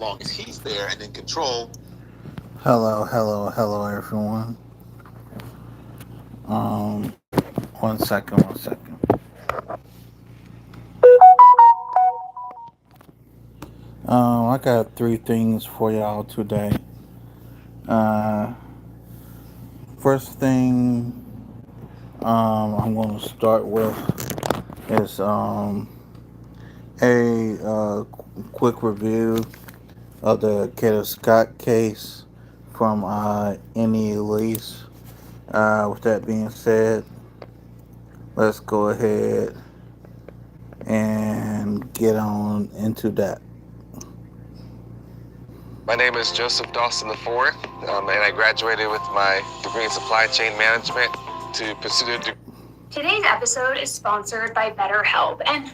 long as he's there and in control. Hello, everyone. Um, 1 second. I got three things for y'all today. Uh, First thing, I'm going to start with is a quick review of the Kata Scott case from any Elise. With that being said, let's go ahead and get on into that. My name is Joseph Dawson IV, and I graduated with my degree in supply chain management to pursue a degree. Today's episode is sponsored by BetterHelp. And,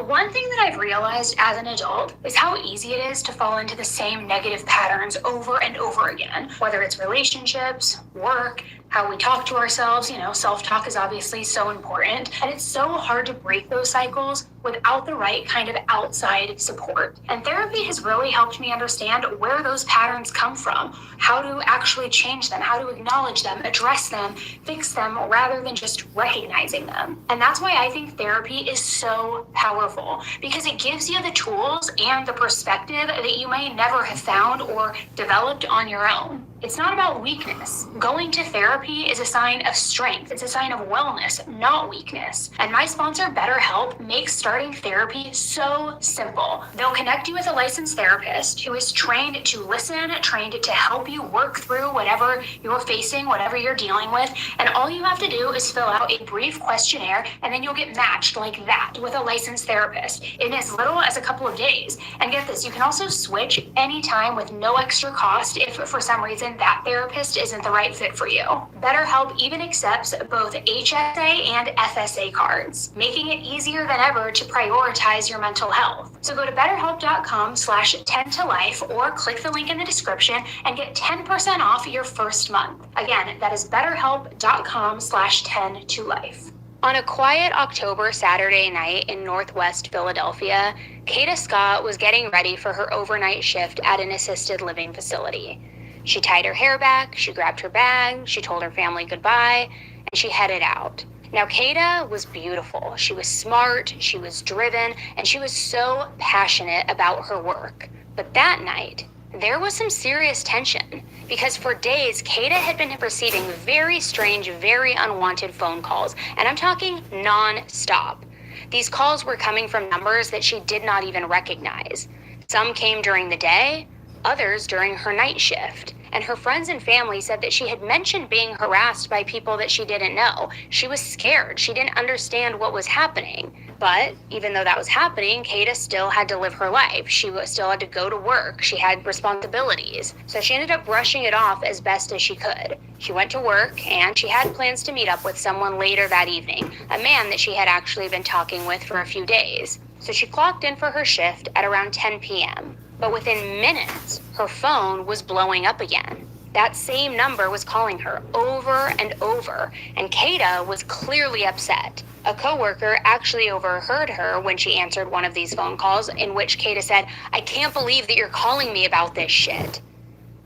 one thing that I've realized as an adult is how easy it is to fall into the same negative patterns over and over again, whether it's relationships, work, how we talk to ourselves. Self-talk is obviously so important. And it's so hard to break those cycles without the right kind of outside support. And therapy has really helped me understand where those patterns come from, how to actually change them, how to acknowledge them, address them, fix them, rather than just recognizing them. And that's why I think therapy is so powerful, because it gives you the tools and the perspective that you may never have found or developed on your own. It's not about weakness. Going to therapy is a sign of strength. It's a sign of wellness, not weakness. And my sponsor, BetterHelp, makes starting therapy so simple. They'll connect you with a licensed therapist who is trained to listen, trained to help you work through whatever you're facing, whatever you're dealing with. And all you have to do is fill out a brief questionnaire, and then you'll get matched like that with a licensed therapist in as little as a couple of days. And get this, you can also switch anytime with no extra cost if for some reason that therapist isn't the right fit for you. BetterHelp even accepts both HSA and FSA cards, making it easier than ever to prioritize your mental health. So go to betterhelp.com/10tolife or click the link in the description and get 10% off your first month. Again, that is betterhelp.com/10tolife. On a quiet October Saturday night in Northwest Philadelphia, Kata Scott was getting ready for her overnight shift at an assisted living facility. She tied her hair back, she grabbed her bag, she told her family goodbye, and she headed out. Now, Kata was beautiful. She was smart, she was driven, and she was so passionate about her work. But that night, there was some serious tension, because for days, Kata had been receiving very strange, very unwanted phone calls, and I'm talking non-stop. These calls were coming from numbers that she did not even recognize. Some came during the day, others during her night shift. And her friends and family said that she had mentioned being harassed by people that she didn't know. She was scared. She didn't understand what was happening. But even though that was happening, Kata still had to live her life. She still had to go to work. She had responsibilities. So she ended up brushing it off as best as she could. She went to work, and she had plans to meet up with someone later that evening, a man that she had actually been talking with for a few days. So she clocked in for her shift at around 10 p.m. But within minutes, her phone was blowing up again. That same number was calling her over and over, and Kata was clearly upset. A coworker actually overheard her when she answered one of these phone calls, in which Kata said, "I can't believe that you're calling me about this shit."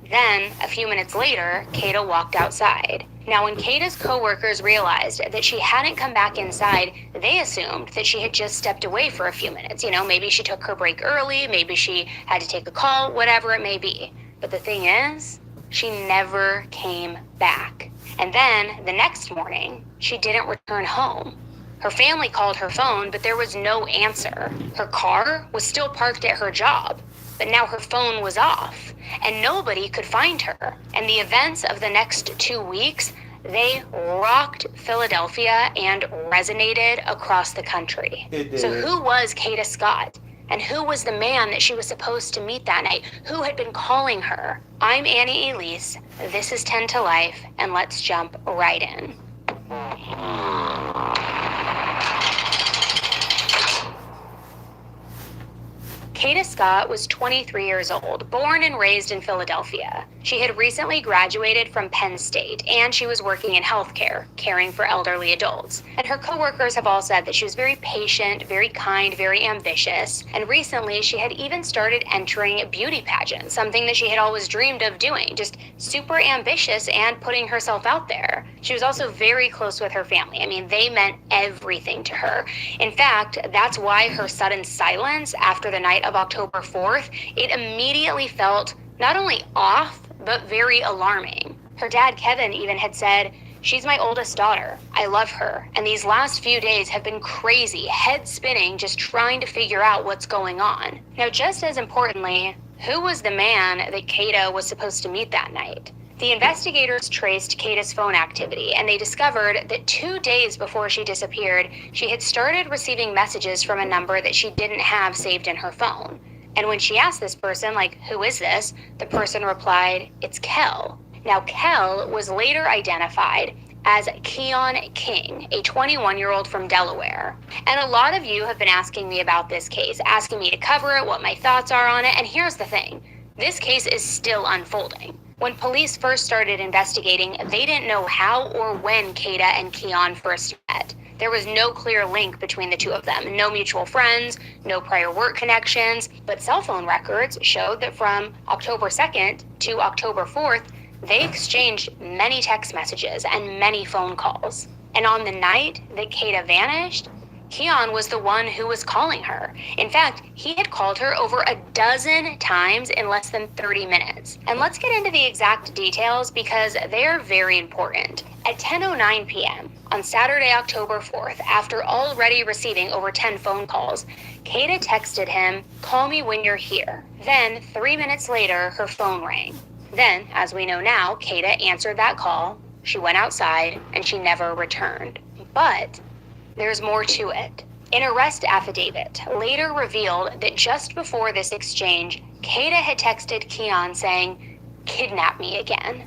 Then, a few minutes later, Kata walked outside. Now, when Kata's coworkers realized that she hadn't come back inside, they assumed that she had just stepped away for a few minutes. Maybe she took her break early, maybe she had to take a call, whatever it may be. But the thing is, she never came back. And then, the next morning, she didn't return home. Her family called her phone, but there was no answer. Her car was still parked at her job, but now her phone was off, and nobody could find her. And the events of the next 2 weeks, they rocked Philadelphia and resonated across the country. So who was Kata Scott? And who was the man that she was supposed to meet that night? Who had been calling her? I'm Annie Elise. This is 10 to Life, and let's jump right in. Kata Scott was 23 years old, born and raised in Philadelphia. She had recently graduated from Penn State, and she was working in healthcare, caring for elderly adults. And her coworkers have all said that she was very patient, very kind, very ambitious, and recently she had even started entering beauty pageants, something that she had always dreamed of doing, just super ambitious and putting herself out there. She was also very close with her family. I mean, they meant everything to her. In fact, that's why her sudden silence after the night of October 4th, it immediately felt not only off, but very alarming. Her dad, Kevin, even had said, "She's my oldest daughter. I love her. And these last few days have been crazy, head spinning, just trying to figure out what's going on." Now, just as importantly, who was the man that Kata was supposed to meet that night? The investigators traced Kata's phone activity, and they discovered that 2 days before she disappeared, she had started receiving messages from a number that she didn't have saved in her phone. And when she asked this person, like, "Who is this?" the person replied, "It's Kel." Now, Kel was later identified as Keon King, a 21-year-old from Delaware. And a lot of you have been asking me about this case, asking me to cover it, what my thoughts are on it, and here's the thing. This case is still unfolding. When police first started investigating, they didn't know how or when Kata and Keon first met. There was no clear link between the two of them, no mutual friends, no prior work connections, but cell phone records showed that from October 2nd to October 4th, they exchanged many text messages and many phone calls. And on the night that Kata vanished, Keon was the one who was calling her. In fact, he had called her over a dozen times in less than 30 minutes. And let's get into the exact details because they are very important. At 10:09 p.m. on Saturday, October 4th, after already receiving over 10 phone calls, Kata texted him, "Call me when you're here." Then, 3 minutes later, her phone rang. Then, as we know now, Kata answered that call, she went outside, and she never returned. But there's more to it. An arrest affidavit later revealed that just before this exchange, Kata had texted Keon saying, "Kidnap me again,"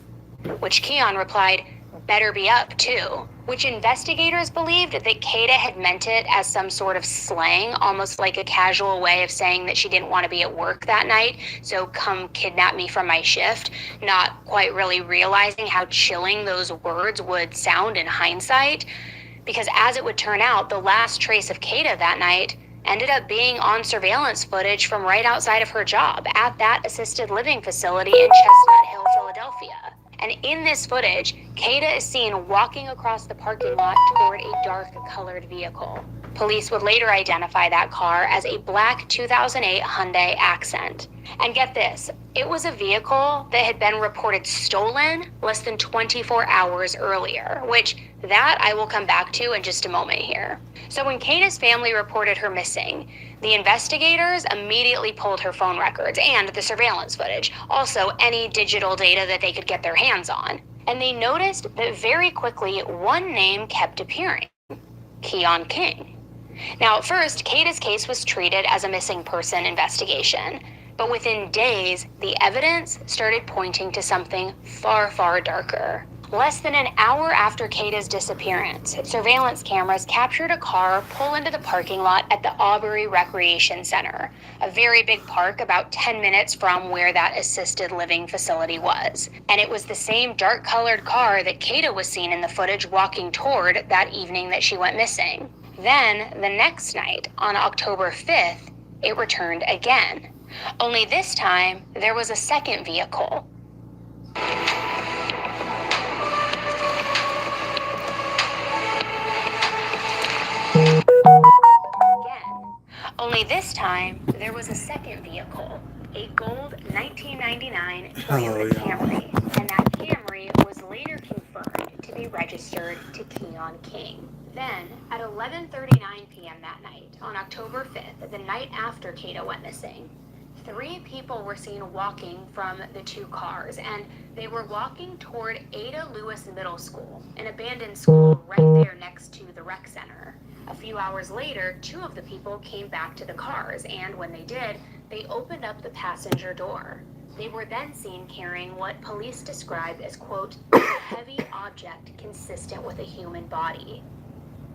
which Keon replied, "Better be up too," which investigators believed that Kata had meant it as some sort of slang, almost like a casual way of saying that she didn't want to be at work that night, so come kidnap me from my shift, not quite really realizing how chilling those words would sound in hindsight. Because as it would turn out, the last trace of Kata that night ended up being on surveillance footage from right outside of her job at that assisted living facility in Chestnut Hill, Philadelphia. And in this footage, Kata is seen walking across the parking lot toward a dark-colored vehicle. Police would later identify that car as a black 2008 Hyundai Accent. And get this, it was a vehicle that had been reported stolen less than 24 hours earlier, which that I will come back to in just a moment here. So when Kata's family reported her missing, the investigators immediately pulled her phone records and the surveillance footage, also any digital data that they could get their hands on. And they noticed that very quickly one name kept appearing, Keon King. Now, at first, Kata's case was treated as a missing person investigation, but within days, the evidence started pointing to something far, far darker. Less than an hour after Kata's disappearance, surveillance cameras captured a car pull into the parking lot at the Aubrey Recreation Center, a very big park about 10 minutes from where that assisted living facility was. And it was the same dark-colored car that Kata was seen in the footage walking toward that evening that she went missing. Then, the next night, on October 5th, it returned again. Only this time, there was a second vehicle. Only this time, there was a second vehicle, a gold 1999 Toyota Camry, and that Camry was later confirmed to be registered to Keon King. Then, at 11:39 p.m. that night, on October 5th, the night after Kata went missing, 3 people were seen walking from the 2 cars, and they were walking toward Ada Lewis Middle School, an abandoned school right there next to the rec center. A few hours later, 2 of the people came back to the cars, and when they did, they opened up the passenger door. They were then seen carrying what police described as, quote, a heavy object consistent with a human body.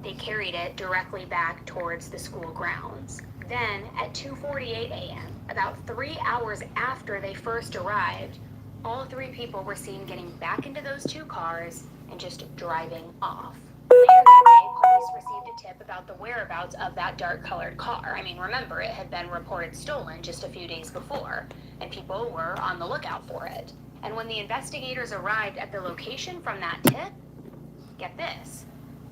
They carried it directly back towards the school grounds. Then, at 2:48 a.m., about 3 hours after they first arrived, all three people were seen getting back into those two cars and just driving off. Later that day, police received a tip about the whereabouts of that dark-colored car. I mean, remember, it had been reported stolen just a few days before, and people were on the lookout for it. And when the investigators arrived at the location from that tip, get this,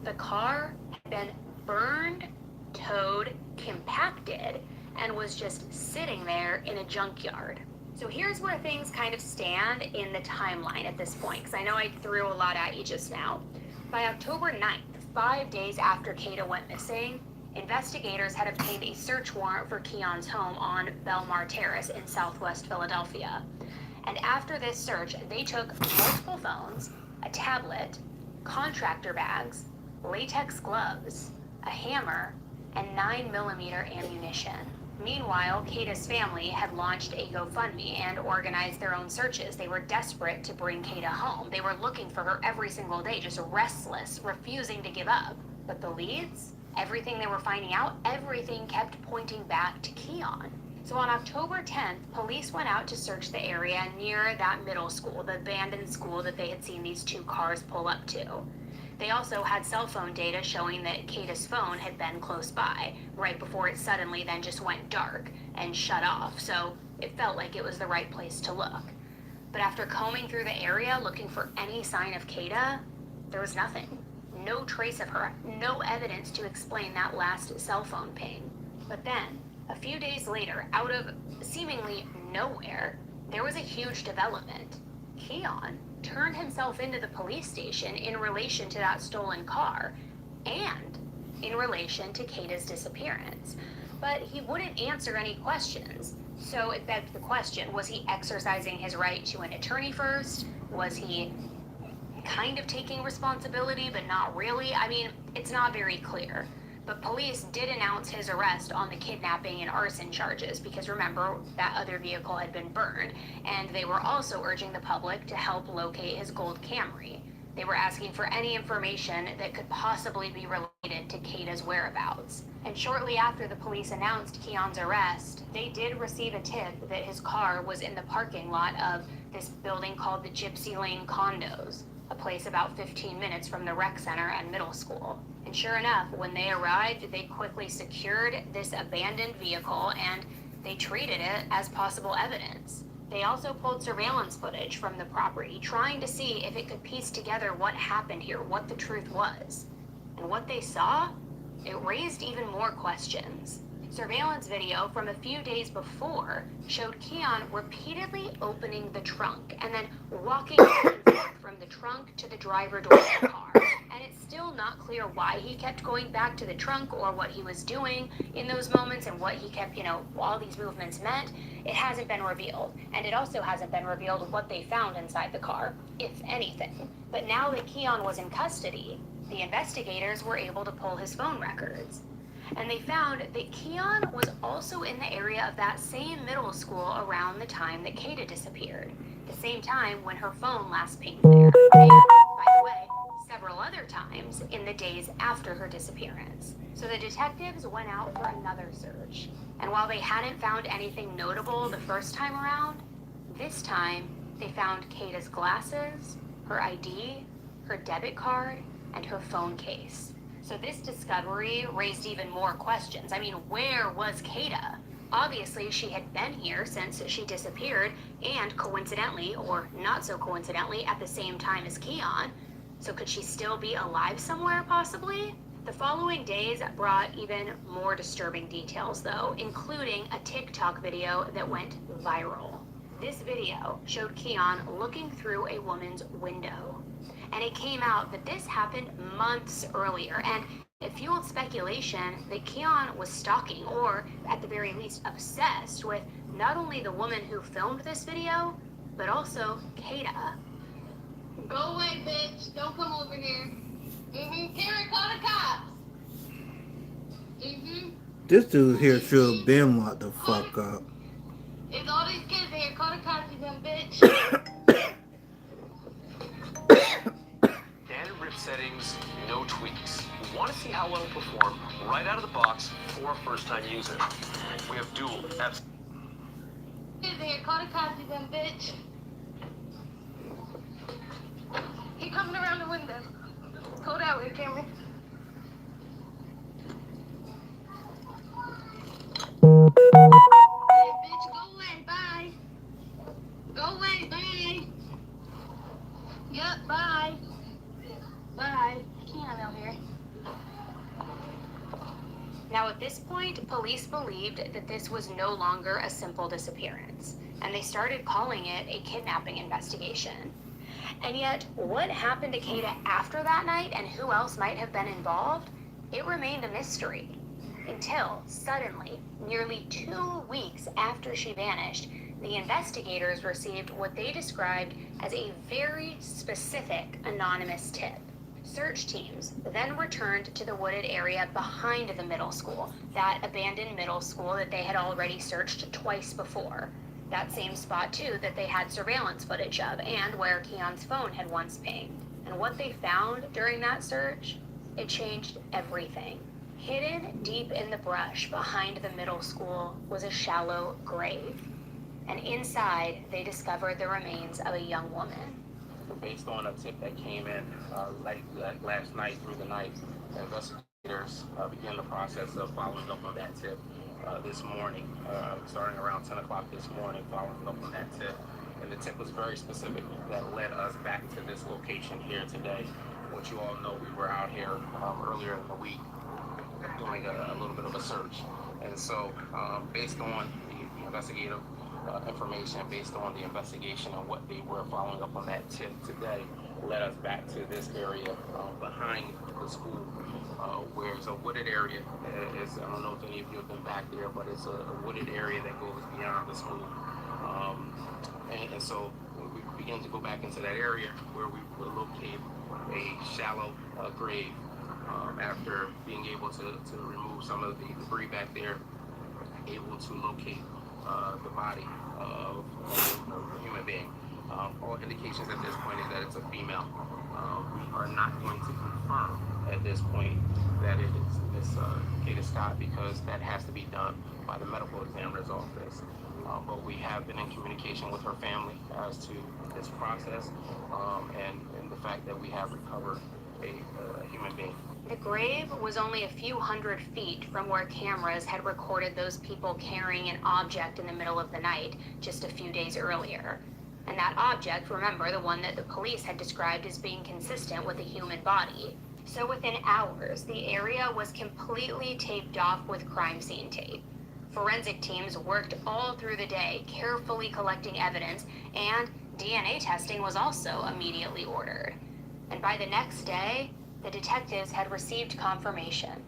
the car had been burned, towed, compacted, and was just sitting there in a junkyard. So here's where things kind of stand in the timeline at this point, because I know I threw a lot at you just now. By October 9th, 5 days after Kata went missing, investigators had obtained a search warrant for Keon's home on Belmar Terrace in southwest Philadelphia. And after this search, they took multiple phones, a tablet, contractor bags, latex gloves, a hammer, and 9mm ammunition. Meanwhile, Kata's family had launched a GoFundMe and organized their own searches. They were desperate to bring Kata home. They were looking for her every single day, just restless, refusing to give up. But the leads, everything they were finding out, everything kept pointing back to Keon. So on October 10th, police went out to search the area near that middle school, the abandoned school that they had seen these two cars pull up to. They also had cell phone data showing that Kata's phone had been close by, right before it suddenly then just went dark and shut off, so it felt like it was the right place to look. But after combing through the area looking for any sign of Kata, there was nothing. No trace of her, no evidence to explain that last cell phone ping. But then, a few days later, out of seemingly nowhere, there was a huge development. Keon turned himself into the police station in relation to that stolen car and in relation to Kata's disappearance. But he wouldn't answer any questions. So it begged the question, was he exercising his right to an attorney first? Was he kind of taking responsibility, but not really? I mean, it's not very clear. But police did announce his arrest on the kidnapping and arson charges because remember, that other vehicle had been burned, and they were also urging the public to help locate his gold Camry. They were asking for any information that could possibly be related to Kata's whereabouts. And shortly after the police announced Keon's arrest, they did receive a tip that his car was in the parking lot of this building called the Gypsy Lane Condos, a place about 15 minutes from the rec center and middle school. And sure enough, when they arrived, they quickly secured this abandoned vehicle and they treated it as possible evidence. They also pulled surveillance footage from the property, trying to see if it could piece together what happened here, what the truth was. And what they saw, it raised even more questions. Surveillance video from a few days before showed Keon repeatedly opening the trunk and then walking back and forth from the trunk to the driver door of the car. And it's still not clear why he kept going back to the trunk or what he was doing in those moments and what he kept, all these movements meant. It hasn't been revealed. And it also hasn't been revealed what they found inside the car, if anything. But now that Keon was in custody, the investigators were able to pull his phone records. And they found that Keon was also in the area of that same middle school around the time that Kata disappeared, the same time when her phone last pinged there, and, by the way, several other times in the days after her disappearance. So the detectives went out for another search, and while they hadn't found anything notable the first time around, this time they found Kata's glasses, her ID, her debit card, and her phone case. So this discovery raised even more questions. I mean, where was Kata? Obviously, she had been here since she disappeared, and coincidentally, or not so coincidentally, at the same time as Keon. So could she still be alive somewhere, possibly? The following days brought even more disturbing details, though, including a TikTok video that went viral. This video showed Keon looking through a woman's window. And it came out that this happened months earlier, and it fueled speculation that Keon was stalking, or at the very least obsessed with not only the woman who filmed this video, but also Kata. Go away, bitch. Don't come over here. Karen, call the cops. This dude here should have been locked the fuck up. It's all these kids in here. Call the cops, you dumb bitch. Standard rip settings, no tweaks. We want to see how well it'll perform right out of the box or first-time user. We have dual apps. Get there, call the cops, you dumb bitch. He coming around the window. Go that way, Cameron. Hey, bitch, go away, bye. Go away, bye. Yup, bye. Bye. Can't out here. Now, at this point, police believed that this was no longer a simple disappearance, and they started calling it a kidnapping investigation. And yet, what happened to Kata after that night and who else might have been involved? It remained a mystery. Until, suddenly, nearly 2 weeks after she vanished, the investigators received what they described as a very specific anonymous tip. Search teams then returned to the wooded area behind the middle school, that abandoned middle school that they had already searched twice before. That same spot, too, that they had surveillance footage of, and where Keon's phone had once pinged. And what they found during that search, it changed everything. Hidden deep in the brush behind the middle school was a shallow grave. And inside, they discovered the remains of a young woman. Based on a tip that came in last night through the night, investigators began the process of following up on that tip this morning, starting around 10 o'clock this morning, following up on that tip. And the tip was very specific that led us back to this location here today. What you all know, we were out here earlier in the week doing a little bit of a search. And so based on the investigative information, based on the investigation and what they were following up on that tip today, led us back to this area behind the school, where it's a wooded area. I don't know if any of you have been back there, but it's a wooded area that goes beyond the school. And so we began to go back into that area where we would locate a shallow grave after being able to remove some of the debris back there, able to locate the body of a human being. All indications at this point is that it's a female. We are not going to confirm at this point that it is Miss Kata Scott, because that has to be done by the medical examiner's office. But we have been in communication with her family as to this process and the fact that we have recovered a human being. The grave was only a few hundred feet from where cameras had recorded those people carrying an object in the middle of the night just a few days earlier. And that object, remember, the one that the police had described as being consistent with a human body. So within hours, the area was completely taped off with crime scene tape. Forensic teams worked all through the day, carefully collecting evidence, and DNA testing was also immediately ordered. And by the next day, the detectives had received confirmation.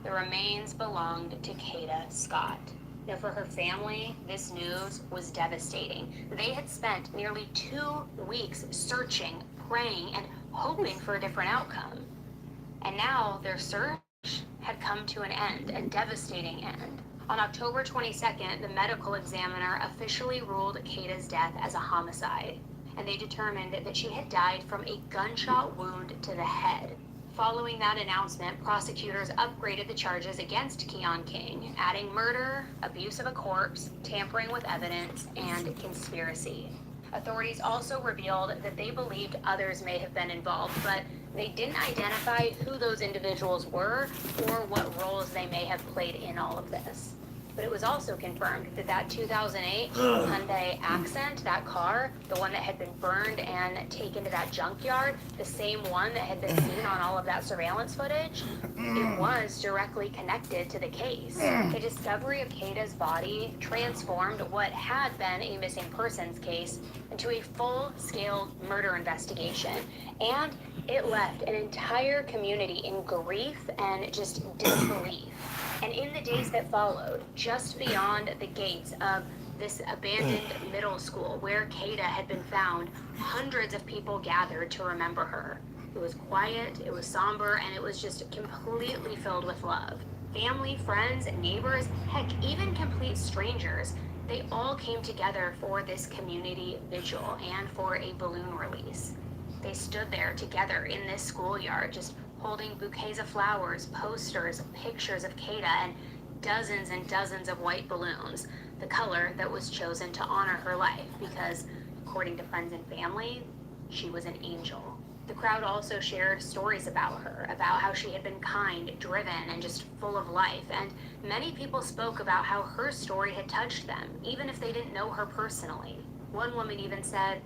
The remains belonged to Kata Scott. Now, for her family, this news was devastating. They had spent nearly 2 weeks searching, praying, and hoping for a different outcome. And now their search had come to an end, a devastating end. On October 22nd, the medical examiner officially ruled Kata's death as a homicide, and they determined that she had died from a gunshot wound to the head. Following that announcement, prosecutors upgraded the charges against Keon King, adding murder, abuse of a corpse, tampering with evidence, and conspiracy. Authorities also revealed that they believed others may have been involved, but they didn't identify who those individuals were or what roles they may have played in all of this. But it was also confirmed that that 2008 Hyundai Accent, that car, the one that had been burned and taken to that junkyard, the same one that had been seen on all of that surveillance footage, it was directly connected to the case. The discovery of Kata's body transformed what had been a missing persons case into a full-scale murder investigation, and it left an entire community in grief and just disbelief. And in the days that followed, just beyond the gates of this abandoned middle school where Kata had been found, hundreds of people gathered to remember her. It was quiet, it was somber, and it was just completely filled with love. Family, friends, neighbors, heck, even complete strangers, they all came together for this community vigil and for a balloon release. They stood there together in this schoolyard, just holding bouquets of flowers, posters, pictures of Kata, and dozens and dozens of white balloons, the color that was chosen to honor her life because, according to friends and family, she was an angel. The crowd also shared stories about her, about how she had been kind, driven, and just full of life, and many people spoke about how her story had touched them, even if they didn't know her personally. One woman even said,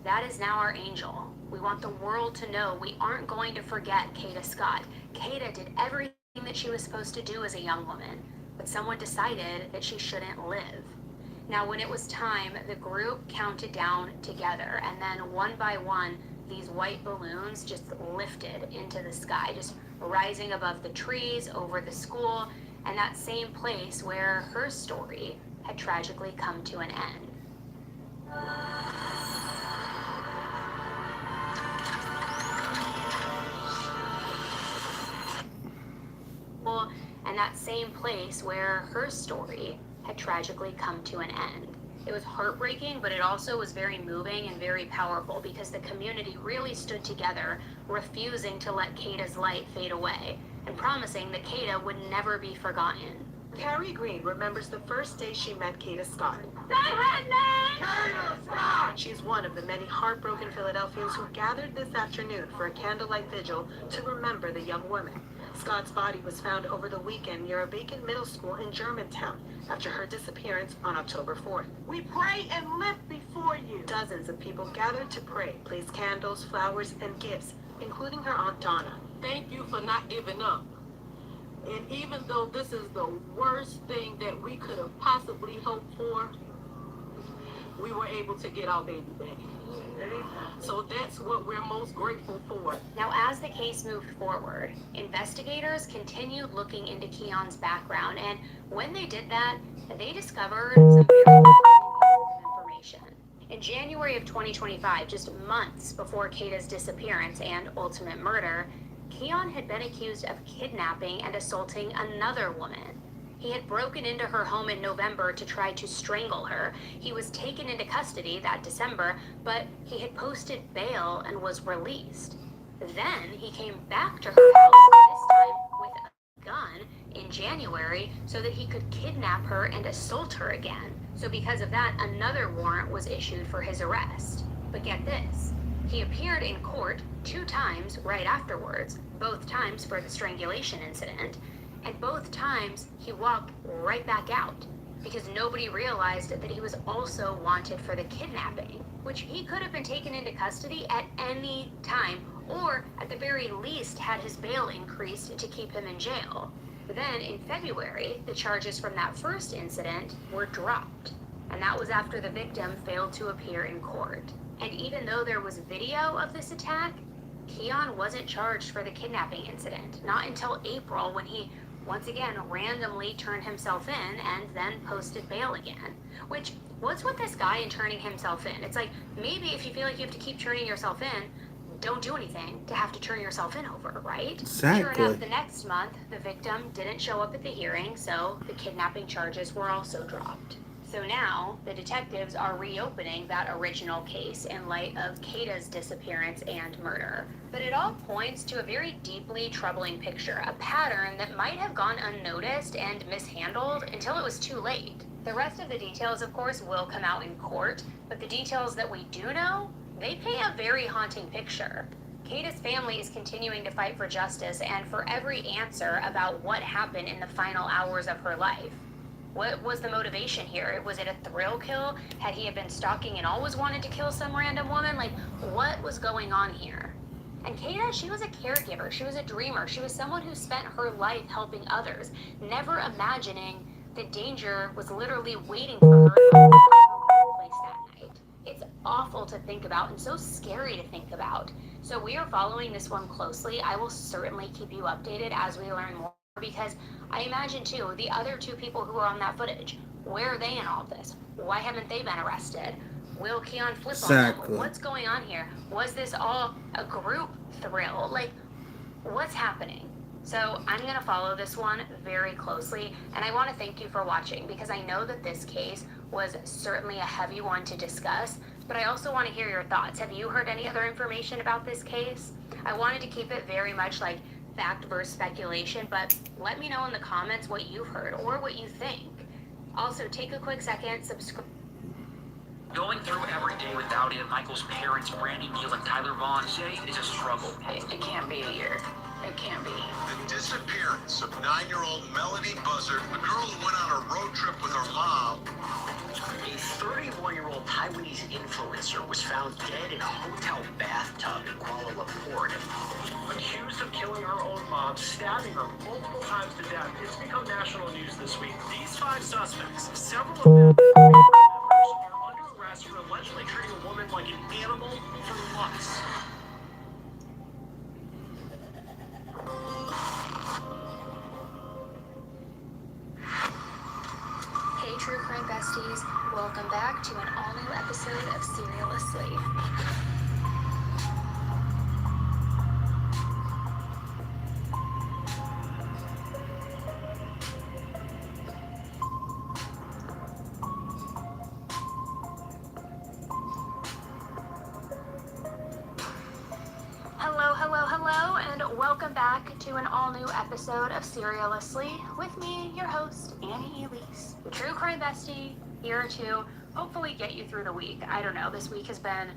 "That is now our angel. We want the world to know we aren't going to forget Kata Scott. Kata did everything that she was supposed to do as a young woman, but someone decided that she shouldn't live." Now, when it was time, the group counted down together, and then one by one, these white balloons just lifted into the sky, just rising above the trees, over the school, and that same place where her story had tragically come to an end. And that same place where her story had tragically come to an end. It was heartbreaking, but it also was very moving and very powerful because the community really stood together, refusing to let Kata's light fade away and promising that Kata would never be forgotten. Carrie Green remembers the first day she met Kata Scott. She's one of the many heartbroken Philadelphians who gathered this afternoon for a candlelight vigil to remember the young woman. Scott's body was found over the weekend near a vacant middle school in Germantown after her disappearance on October 4th. We pray and lift before you. Dozens of people gathered to pray, place candles, flowers, and gifts, including her Aunt Donna. Thank you for not giving up. And even though this is the worst thing that we could have possibly hoped for, we were able to get our baby back. So that's what we're most grateful for. Now, as the case moved forward, investigators continued looking into Keon's background, and when they did that, they discovered some very information. In January of 2025, just months before Kata's disappearance and ultimate murder, Keon had been accused of kidnapping and assaulting another woman. He had broken into her home in November to try to strangle her. He was taken into custody that December, but he had posted bail and was released. Then he came back to her house, this time with a gun, in January so that he could kidnap her and assault her again. So because of that, another warrant was issued for his arrest. But get this, he appeared in court 2 times right afterwards, both times for the strangulation incident. And both times, he walked right back out because nobody realized that he was also wanted for the kidnapping, which he could have been taken into custody at any time, or at the very least had his bail increased to keep him in jail. But then in February, the charges from that first incident were dropped, and that was after the victim failed to appear in court. And even though there was video of this attack, Keon wasn't charged for the kidnapping incident, not until April when he once again randomly turned himself in and then posted bail again. Which, what's with this guy and turning himself in? It's like, maybe if you feel like you have to keep turning yourself in, don't do anything to have to turn yourself in over, right? Exactly. Sure enough, the next month, the victim didn't show up at the hearing, so the kidnapping charges were also dropped. So now, the detectives are reopening that original case in light of Kata's disappearance and murder. But it all points to a very deeply troubling picture, a pattern that might have gone unnoticed and mishandled until it was too late. The rest of the details, of course, will come out in court, but the details that we do know, they paint a very haunting picture. Kata's family is continuing to fight for justice and for every answer about what happened in the final hours of her life. What was the motivation here? Was it a thrill kill? Had he been stalking and always wanted to kill some random woman? Like, what was going on here? And Kata, she was a caregiver. She was a dreamer. She was someone who spent her life helping others, never imagining that danger was literally waiting for her in her place that night. It's awful to think about and so scary to think about. So we are following this one closely. I will certainly keep you updated as we learn more, because I imagine too, the other 2 people who are on that footage, where are they in all of this? Why haven't they been arrested? Will Keon flip on them? What's going on here? Was this all a group thrill? Like, what's happening? So I'm going to follow this one very closely, and I want to thank you for watching, because I know that this case was certainly a heavy one to discuss, but I also want to hear your thoughts. Have you heard any other information about this case? I wanted to keep it very much like fact versus speculation, but let me know in the comments what you've heard or what you think. Also, take a quick second, subscribe. Going through every day without it, Michael's parents, Brandy, Neal, and Tyler Vaughn, say is a struggle. It can't be a year. It can't be. The disappearance of 9-year-old Melody Buzzard, a girl who went on a road trip with her mom. A 31-year-old Taiwanese influencer was found dead in a hotel bathtub in Kuala Lumpur. Accused of killing her own mom, stabbing her multiple times to death. It's become national news this week. These 5 suspects, several of them are under arrest for allegedly treating a woman like an animal for months. Hey True Crime Besties, welcome back to an all-new episode of Serial Asleep. Hello, and welcome back to an all-new episode of Seriously with me, your host, Annie Elise. True Crime Bestie, here to hopefully get you through the week. I don't know, this week has been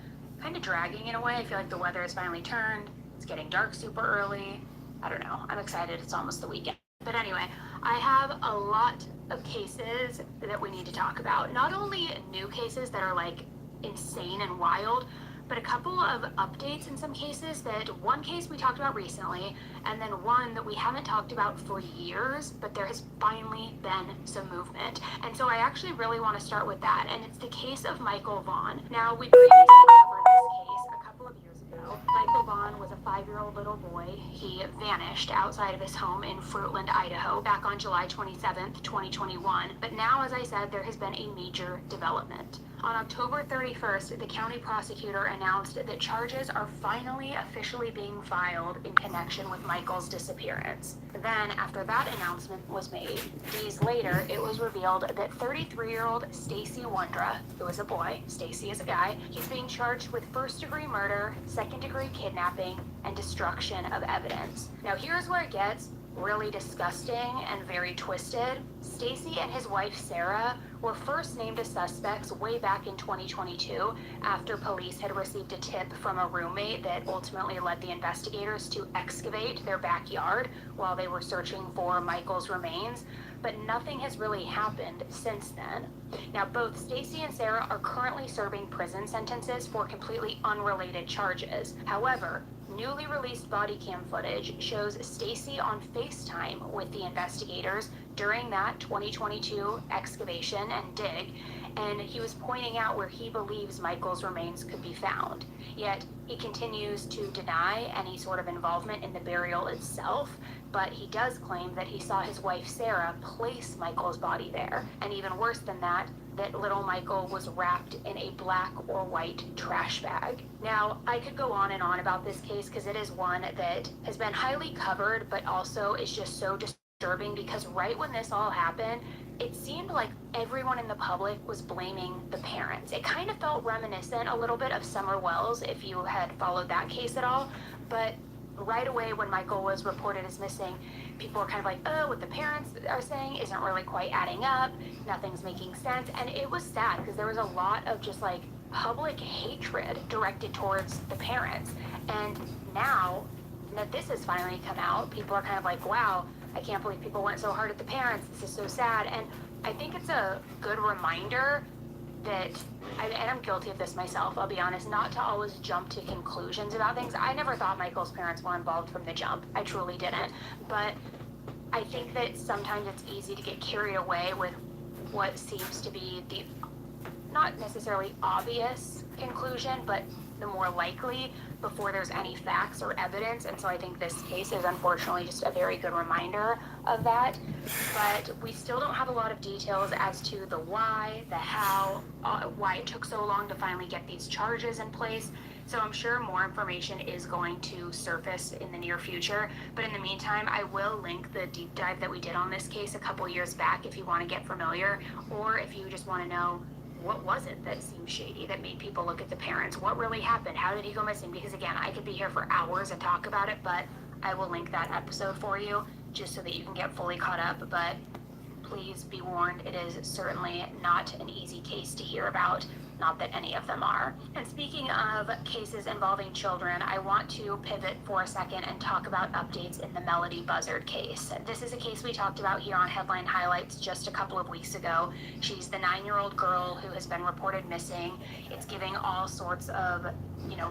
kind of dragging in a way. I feel like the weather has finally turned. It's getting dark super early. I don't know, I'm excited. It's almost the weekend. But anyway, I have a lot of cases that we need to talk about. Not only new cases that are like insane and wild, but a couple of updates in some cases. That one case we talked about recently, and then one that we haven't talked about for years, but there has finally been some movement. And so I actually really want to start with that, and it's the case of Michael Vaughn. Now, we previously covered this case a couple of years ago. Michael Vaughn was a 5-year-old little boy. He vanished outside of his home in Fruitland, Idaho, back on July 27th, 2021. But now, as I said, there has been a major development. On October 31st, the county prosecutor announced that charges are finally officially being filed in connection with Michael's disappearance. Then, after that announcement was made, days later, it was revealed that 33-year-old Stacy Wondra, who is a boy, Stacy is a guy, he's being charged with first-degree murder, second-degree kidnapping, and destruction of evidence. Now, here's where it gets really disgusting and very twisted. Stacy and his wife Sarah were first named as suspects way back in 2022 after police had received a tip from a roommate that ultimately led the investigators to excavate their backyard while they were searching for Michael's remains. But nothing has really happened since then. Now, both Stacy and Sarah are currently serving prison sentences for completely unrelated charges. However, newly released body cam footage shows Stacy on FaceTime with the investigators during that 2022 excavation and dig, and he was pointing out where he believes Michael's remains could be found. Yet, he continues to deny any sort of involvement in the burial itself, but he does claim that he saw his wife Sarah place Michael's body there, and even worse than that, that little Michael was wrapped in a black or white trash bag. Now, I could go on and on about this case because it is one that has been highly covered, but also is just so disturbing because right when this all happened, it seemed like everyone in the public was blaming the parents. It kind of felt reminiscent a little bit of Summer Wells, if you had followed that case at all, but right away when Michael was reported as missing, people were kind of like, oh, what the parents are saying isn't really quite adding up, nothing's making sense, and it was sad because there was a lot of just like public hatred directed towards the parents. And now that this has finally come out, people are kind of like, wow, I can't believe people went so hard at the parents, this is so sad. And I think it's a good reminder that, and I'm guilty of this myself, I'll be honest, not to always jump to conclusions about things. I never thought Michael's parents were involved from the jump. I truly didn't. But I think that sometimes it's easy to get carried away with what seems to be the not necessarily obvious conclusion, but the more likely before there's any facts or evidence. And so I think this case is unfortunately just a very good reminder of that. But we still don't have a lot of details as to the why, the how, why it took so long to finally get these charges in place. So I'm sure more information is going to surface in the near future. But in the meantime, I will link the deep dive that we did on this case a couple years back if you want to get familiar, or if you just want to know what was it that seemed shady, that made people look at the parents? What really happened? How did he go missing? Because again, I could be here for hours and talk about it, but I will link that episode for you just so that you can get fully caught up. But please be warned, it is certainly not an easy case to hear about. Not that any of them are. And speaking of cases involving children, I want to pivot for a second and talk about updates in the Melody Buzzard case. This is a case we talked about here on Headline Highlights just a couple of weeks ago. She's the 9-year-old girl who has been reported missing. It's giving all sorts of,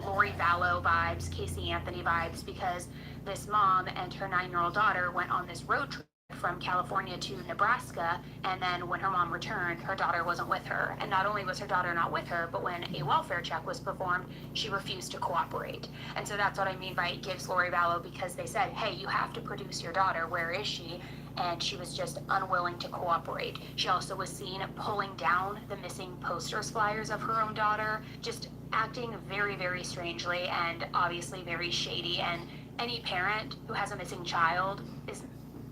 Lori Vallow vibes, Casey Anthony vibes, because this mom and her 9-year-old daughter went on this road trip from California to Nebraska, and then when her mom returned, her daughter wasn't with her. And not only was her daughter not with her, but when a welfare check was performed, she refused to cooperate. And so that's what I mean by it gives Lori Vallow, because they said, hey, you have to produce your daughter, where is she? And she was just unwilling to cooperate. She also was seen pulling down the missing posters flyers of her own daughter, just acting very, very strangely and obviously very shady. And any parent who has a missing child is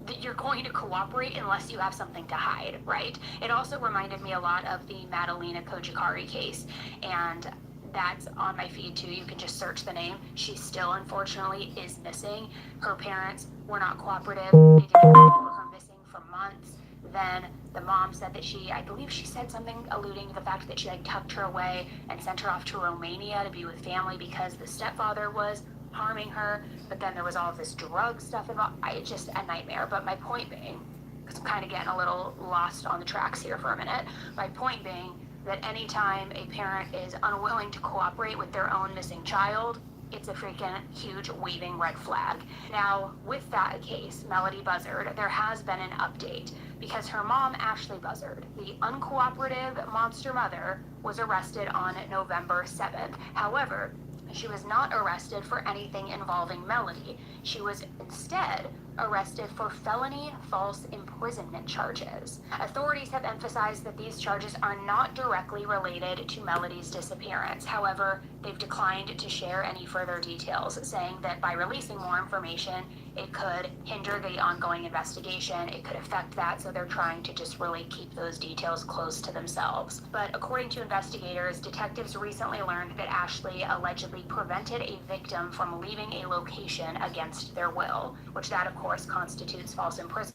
that you're going to cooperate unless you have something to hide, right? It also reminded me a lot of the Madalena Kojikari case, and that's on my feed too. You can just search the name. She still, unfortunately, is missing. Her parents were not cooperative. They didn't report her missing for months. Then the mom said that I believe she said something alluding to the fact that she tucked her away and sent her off to Romania to be with family because the stepfather was harming her. But then there was all of this drug stuff involved. It's just a nightmare. But my point being, because I'm kind of getting a little lost on the tracks here for a minute, my point being that anytime a parent is unwilling to cooperate with their own missing child, it's a freaking huge waving red flag. Now, with that case, Melody Buzzard, there has been an update because her mom, Ashley Buzzard, the uncooperative monster mother, was arrested on November 7th. However, she was not arrested for anything involving Melody. She was instead arrested for felony false imprisonment charges. Authorities have emphasized that these charges are not directly related to Melody's disappearance. However, they've declined to share any further details, saying that by releasing more information, it could hinder the ongoing investigation. It could affect that, so they're trying to just really keep those details close to themselves. But according to investigators, detectives recently learned that Ashley allegedly prevented a victim from leaving a location against their will, which that, of course, constitutes false imprisonment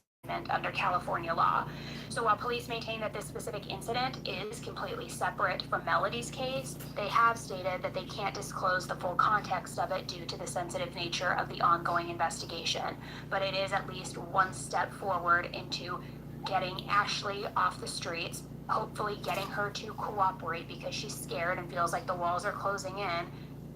under California law. So while police maintain that this specific incident is completely separate from Melody's case, they have stated that they can't disclose the full context of it due to the sensitive nature of the ongoing investigation. But it is at least one step forward into getting Ashley off the streets, hopefully getting her to cooperate because she's scared and feels like the walls are closing in,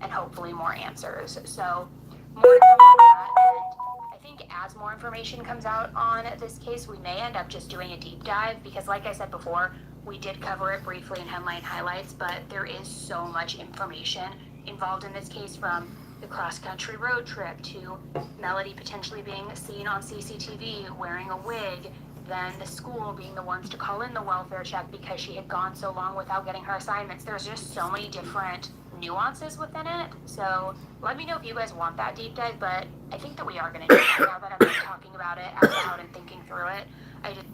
and hopefully more answers. So more to come on that, and I think as more information comes out on this case, we may end up just doing a deep dive because, like I said before, we did cover it briefly in Headline Highlights, but there is so much information involved in this case, from the cross-country road trip to Melody potentially being seen on CCTV wearing a wig, then the school being the ones to call in the welfare check because she had gone so long without getting her assignments. There's just so many different nuances within it. So let me know if you guys want that deep dive, but I think that we are going to do it now that I'm talking about it out loud and thinking through it. I just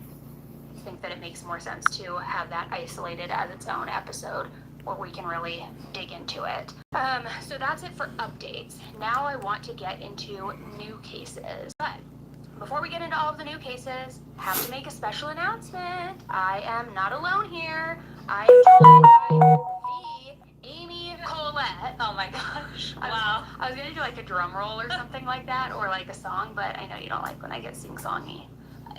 think that it makes more sense to have that isolated as its own episode where we can really dig into it. So that's it for updates. Now I want to get into new cases. But before we get into all of the new cases, I have to make a special announcement. I am not alone here. I am joined by the Amy Colette. Oh my gosh. Wow. I was going to do like a drum roll or something like that, or like a song, but I know you don't like when I get sing-songy.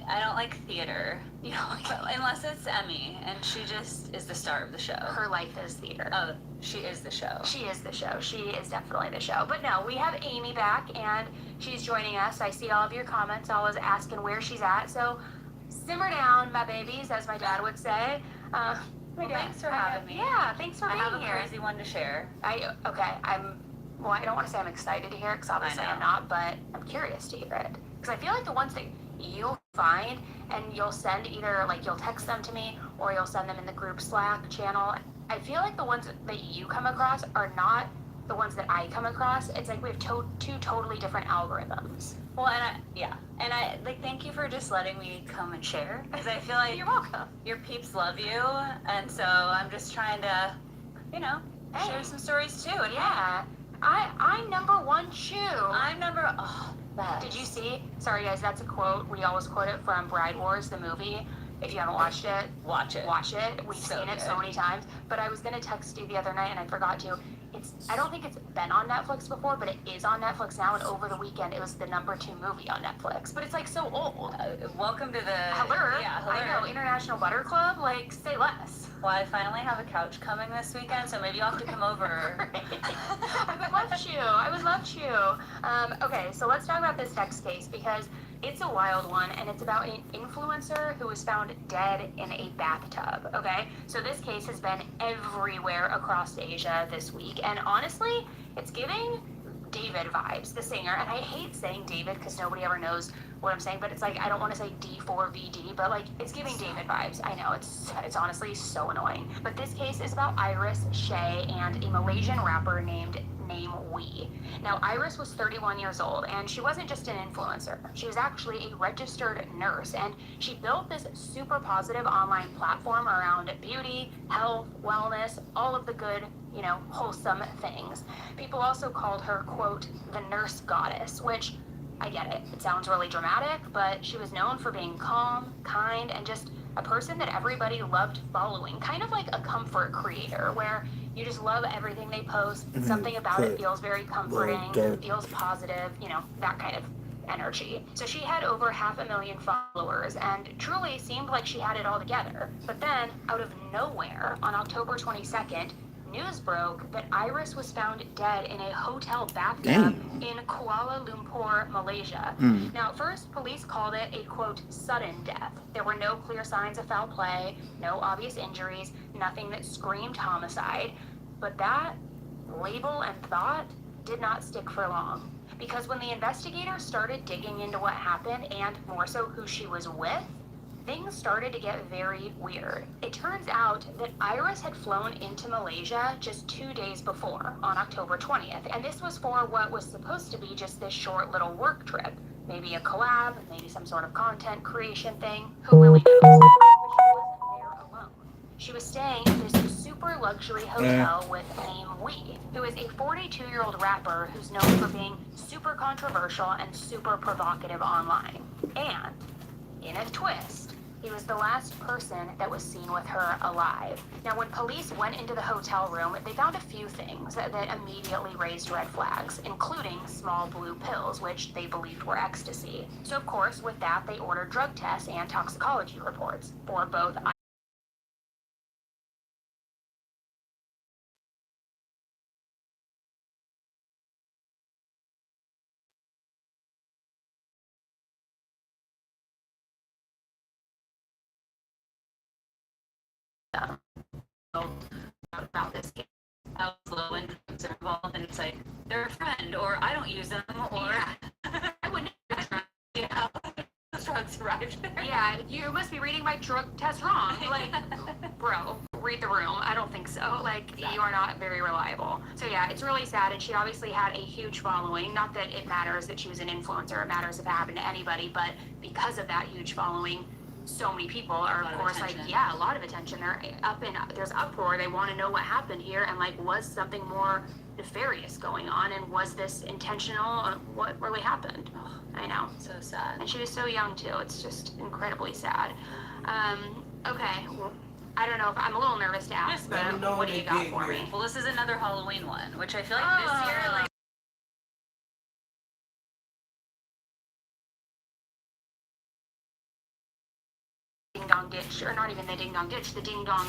I don't like theater. You know, unless it's Emmy, and she just is the star of the show. Her life is theater. Oh, she is the show. She is the show. She is definitely the show. But no, we have Amy back, and she's joining us. I see all of your comments, always asking where she's at. So simmer down, my babies, as my dad would say. Well, thanks for having me. Yeah, thanks for being here. I have a crazy one to share. I don't want to say I'm excited to hear it, because obviously I'm not, but I'm curious to hear it. Because I feel like the ones that you'll find and you'll send either, like, you'll text them to me or you'll send them in the group Slack channel, I feel like the ones that you come across are not the ones that I come across. It's like we have two totally different algorithms. Well, and I thank you for just letting me come and share, because I feel like you're welcome. Your peeps love you, and so I'm just trying to, share some stories too. And yeah. I'm number one shoe. I'm number. Oh, that. Did you see? Sorry, guys, that's a quote. We always quote it from Bride Wars, the movie. If you haven't watched it, watch it. Watch it. We've So seen it good. so many times. But I was gonna text you the other night and I forgot to. I don't think it's been on Netflix before, but it is on Netflix now. And over the weekend, it was the number 2 movie on Netflix. But it's like so old. Welcome to the. Hello. Yeah, I know. International Butter Club. Like, say less. Well, I finally have a couch coming this weekend, so maybe you'll have to come over. I would love to. I would love to. Okay, so let's talk about this next case because it's a wild one, and it's about an influencer who was found dead in a bathtub, okay? So this case has been everywhere across Asia this week, and honestly, it's giving David vibes, the singer, and I hate saying David because nobody ever knows what I'm saying, but it's like, I don't want to say D4VD, but like, it's giving David vibes. I know, it's honestly so annoying. But this case is about Iris, Shay, and a Malaysian rapper named Name Wee. Now, Iris was 31 years old, and she wasn't just an influencer. She was actually a registered nurse, and she built this super positive online platform around beauty, health, wellness, all of the good, wholesome things. People also called her, quote, the nurse goddess, which, I get it. It sounds really dramatic, but she was known for being calm, kind, and just a person that everybody loved following. Kind of like a comfort creator, where you just love everything they post. Something about it feels very comforting, feels positive, that kind of energy. So she had over 500,000 followers and truly seemed like she had it all together. But then, out of nowhere, on October 22nd, news broke that Iris was found dead in a hotel bathtub in Kuala Lumpur, Malaysia. Now, at first, police called it a, quote, sudden death. There were no clear signs of foul play, no obvious injuries, nothing that screamed homicide. But that label and thought did not stick for long. Because when the investigators started digging into what happened, and more so who she was with, things started to get very weird. It turns out that Iris had flown into Malaysia just 2 days before, on October 20th, and this was for what was supposed to be just this short little work trip. Maybe a collab, maybe some sort of content creation thing, who really knows? But she wasn't there alone. She was staying in this super luxury hotel with Name Wee, who is a 42-year-old rapper who's known for being super controversial and super provocative online. And, in a twist, he was the last person that was seen with her alive. Now, when police went into the hotel room, they found a few things that immediately raised red flags, including small blue pills, which they believed were ecstasy. So, of course, with that, they ordered drug tests and toxicology reports for both about this case. How low and drugs are involved, and it's like they're a friend, or I don't use them, or I wouldn't. Yeah, those drugs arrived there. Yeah, you must be reading my drug test wrong. Like, bro, read the room. I don't think so. Like, you are not very reliable. So yeah, it's really sad, and she obviously had a huge following. Not that it matters that she was an influencer. It matters if it happened to anybody, but because of that huge following, so many people are, of course, like, yeah, a lot of attention. There's uproar. They want to know what happened here, and like, was something more nefarious going on, and was this intentional? What really happened? I know. So sad. And she was so young too. It's just incredibly sad. Okay. Well, I don't know if I'm a little nervous to ask, but what do you got for me? Well, this is another Halloween one, which I feel like this year, like. Ding dong ditch, or not even the ding dong ditch, the ding dong.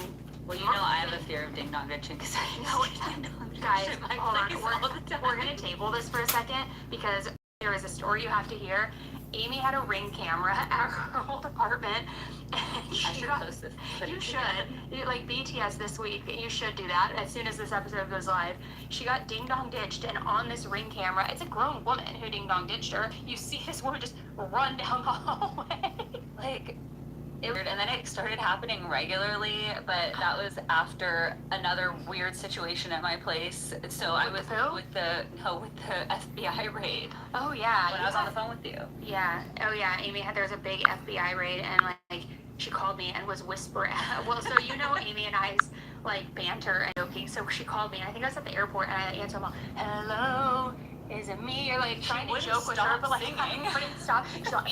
Well, you know, I have a fear of ding dong ditching because I know it. Guys, hold on. We're gonna table this for a second because there is a story you have to hear. Amy had a Ring camera at her old apartment, and she got post this. You should. Like BTS this week, you should do that as soon as this episode goes live. She got ding dong ditched, and on this Ring camera, it's a grown woman who ding dong ditched her. You see this woman just run down the hallway. Like, and then it started happening regularly, but that was after another weird situation at my place. So I was with the FBI raid. Oh yeah. When I was on the phone with you. Yeah. Oh yeah. Amy there was a big FBI raid, and like she called me and was whispering. Well, so Amy and I's like banter and joking. So she called me, and I think I was at the airport, and I answered, I'm like, hello, is it me? Or like trying to joke with her, but like I couldn't stop. She's like,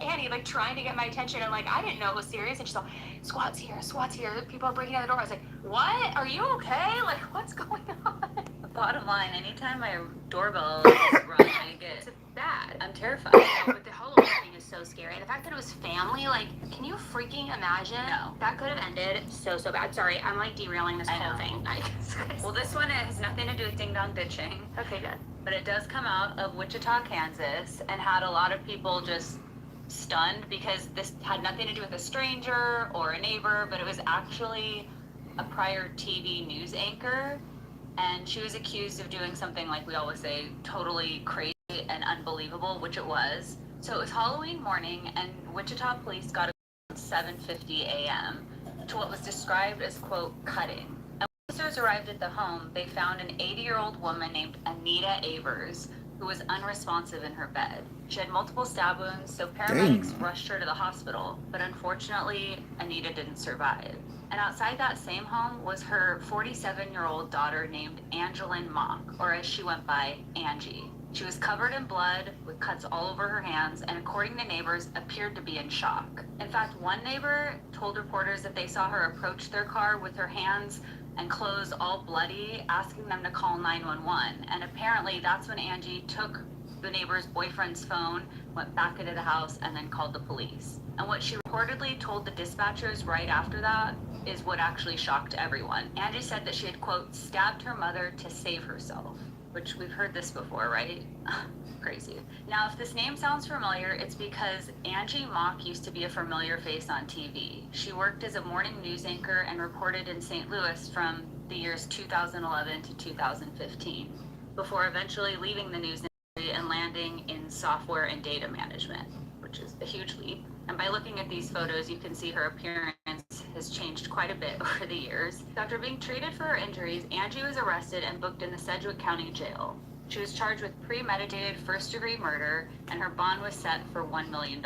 Annie, like trying to get my attention, and like I didn't know it was serious. And she's like, SWAT's here, people are breaking down the door. I was like, what? Are you okay? Like, what's going on? Bottom line, anytime my doorbell is rung, I get bad. I'm terrified. But the Halloween thing is so scary. And the fact that it was family, like, can you freaking imagine? No. That could have ended so bad. Sorry, I'm like derailing this whole thing. Well, this one has nothing to do with ding dong ditching. Okay, good. But it does come out of Wichita, Kansas, and had a lot of people just stunned because this had nothing to do with a stranger or a neighbor, but it was actually a prior TV news anchor. And she was accused of doing something, like we always say, totally crazy and unbelievable, which it was. So it was Halloween morning, and Wichita police got a call at 7:50 a.m. to what was described as, quote, cutting. And when officers arrived at the home, they found an 80-year-old woman named Anita Avers, who was unresponsive in her bed. She had multiple stab wounds, so paramedics rushed her to the hospital, but unfortunately, Anita didn't survive. And outside that same home was her 47-year-old daughter named Angeline Mock, or as she went by, Angie. She was covered in blood with cuts all over her hands, and according to neighbors, appeared to be in shock. In fact, one neighbor told reporters that they saw her approach their car with her hands and clothes all bloody, asking them to call 911. And apparently that's when Angie took the neighbor's boyfriend's phone, went back into the house, and then called the police. And what she reportedly told the dispatchers right after that is what actually shocked everyone. Angie said that she had, quote, stabbed her mother to save herself, which we've heard this before, right? Crazy. Now, if this name sounds familiar, it's because Angie Mock used to be a familiar face on TV. She worked as a morning news anchor and reported in St. Louis from the years 2011 to 2015, before eventually leaving the news industry and landing in software and data management, which is a huge leap. And by looking at these photos, you can see her appearance has changed quite a bit over the years. After being treated for her injuries, Angie was arrested and booked in the Sedgwick County Jail. She was charged with premeditated first-degree murder, and her bond was set for $1 million.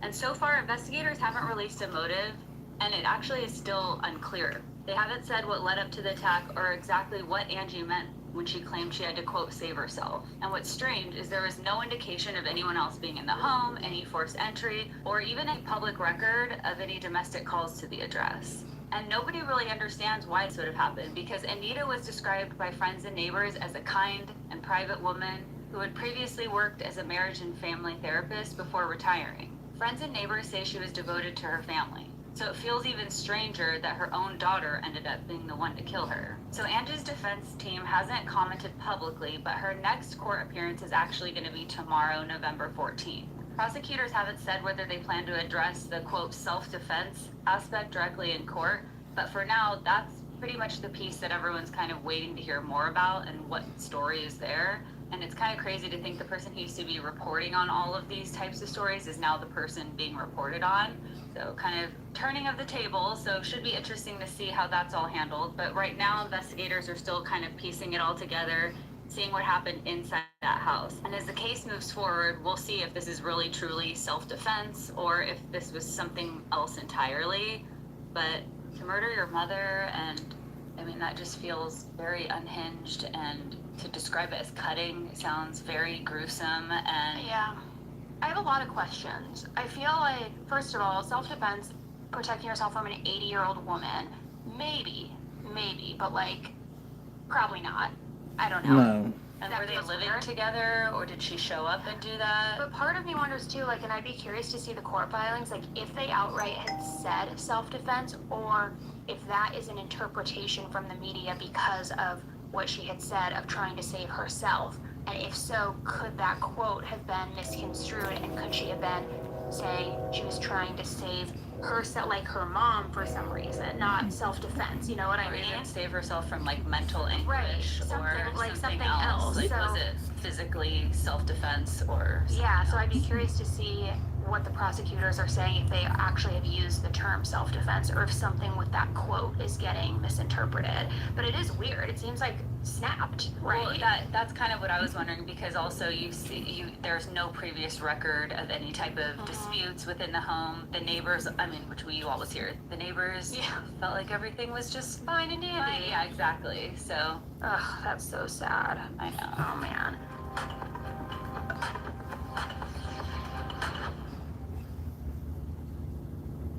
And so far, investigators haven't released a motive, and it actually is still unclear. They haven't said what led up to the attack or exactly what Angie meant when she claimed she had to, quote, save herself. And what's strange is there was no indication of anyone else being in the home, any forced entry, or even a public record of any domestic calls to the address. And nobody really understands why this would have happened, because Anita was described by friends and neighbors as a kind and private woman who had previously worked as a marriage and family therapist before retiring. Friends and neighbors say she was devoted to her family. So it feels even stranger that her own daughter ended up being the one to kill her. So Angie's defense team hasn't commented publicly, but her next court appearance is actually going to be tomorrow, November 14th. Prosecutors haven't said whether they plan to address the, quote, self-defense aspect directly in court, but for now, that's pretty much the piece that everyone's kind of waiting to hear more about and what story is there. And it's kind of crazy to think the person who used to be reporting on all of these types of stories is now the person being reported on. So kind of turning of the table. So should be interesting to see how that's all handled. But right now, investigators are still kind of piecing it all together, seeing what happened inside that house. And as the case moves forward, we'll see if this is really truly self-defense or if this was something else entirely. But to murder your mother, and I mean, that just feels very unhinged, and to describe it as cutting sounds very gruesome. And yeah, I have a lot of questions. I feel like, first of all, self-defense, protecting yourself from an 80-year-old woman, maybe, but like, probably not. I don't know. No. And were they living together, or did she show up and do that? But part of me wonders too, like, and I'd be curious to see the court filings, like if they outright had said self-defense, or if that is an interpretation from the media because of what she had said of trying to save herself. And if so, could that quote have been misconstrued, and could she have been saying she was trying to save herself, like her mom, for some reason, not self-defense, you know what I mean? Or even save herself from like mental anguish, right. or like something else. Like, so, was it physically self-defense or something yeah, so else? I'd be curious to see what the prosecutors are saying, if they actually have used the term self-defense or if something with that quote is getting misinterpreted. But it is weird. It seems like snapped, right? Well, that's kind of what I was wondering, because also there's no previous record of any type of disputes within the home. The neighbors, I mean, which you always hear, the neighbors felt like everything was just fine and dandy. Yeah, exactly. So, ugh, that's so sad. I know. Oh man.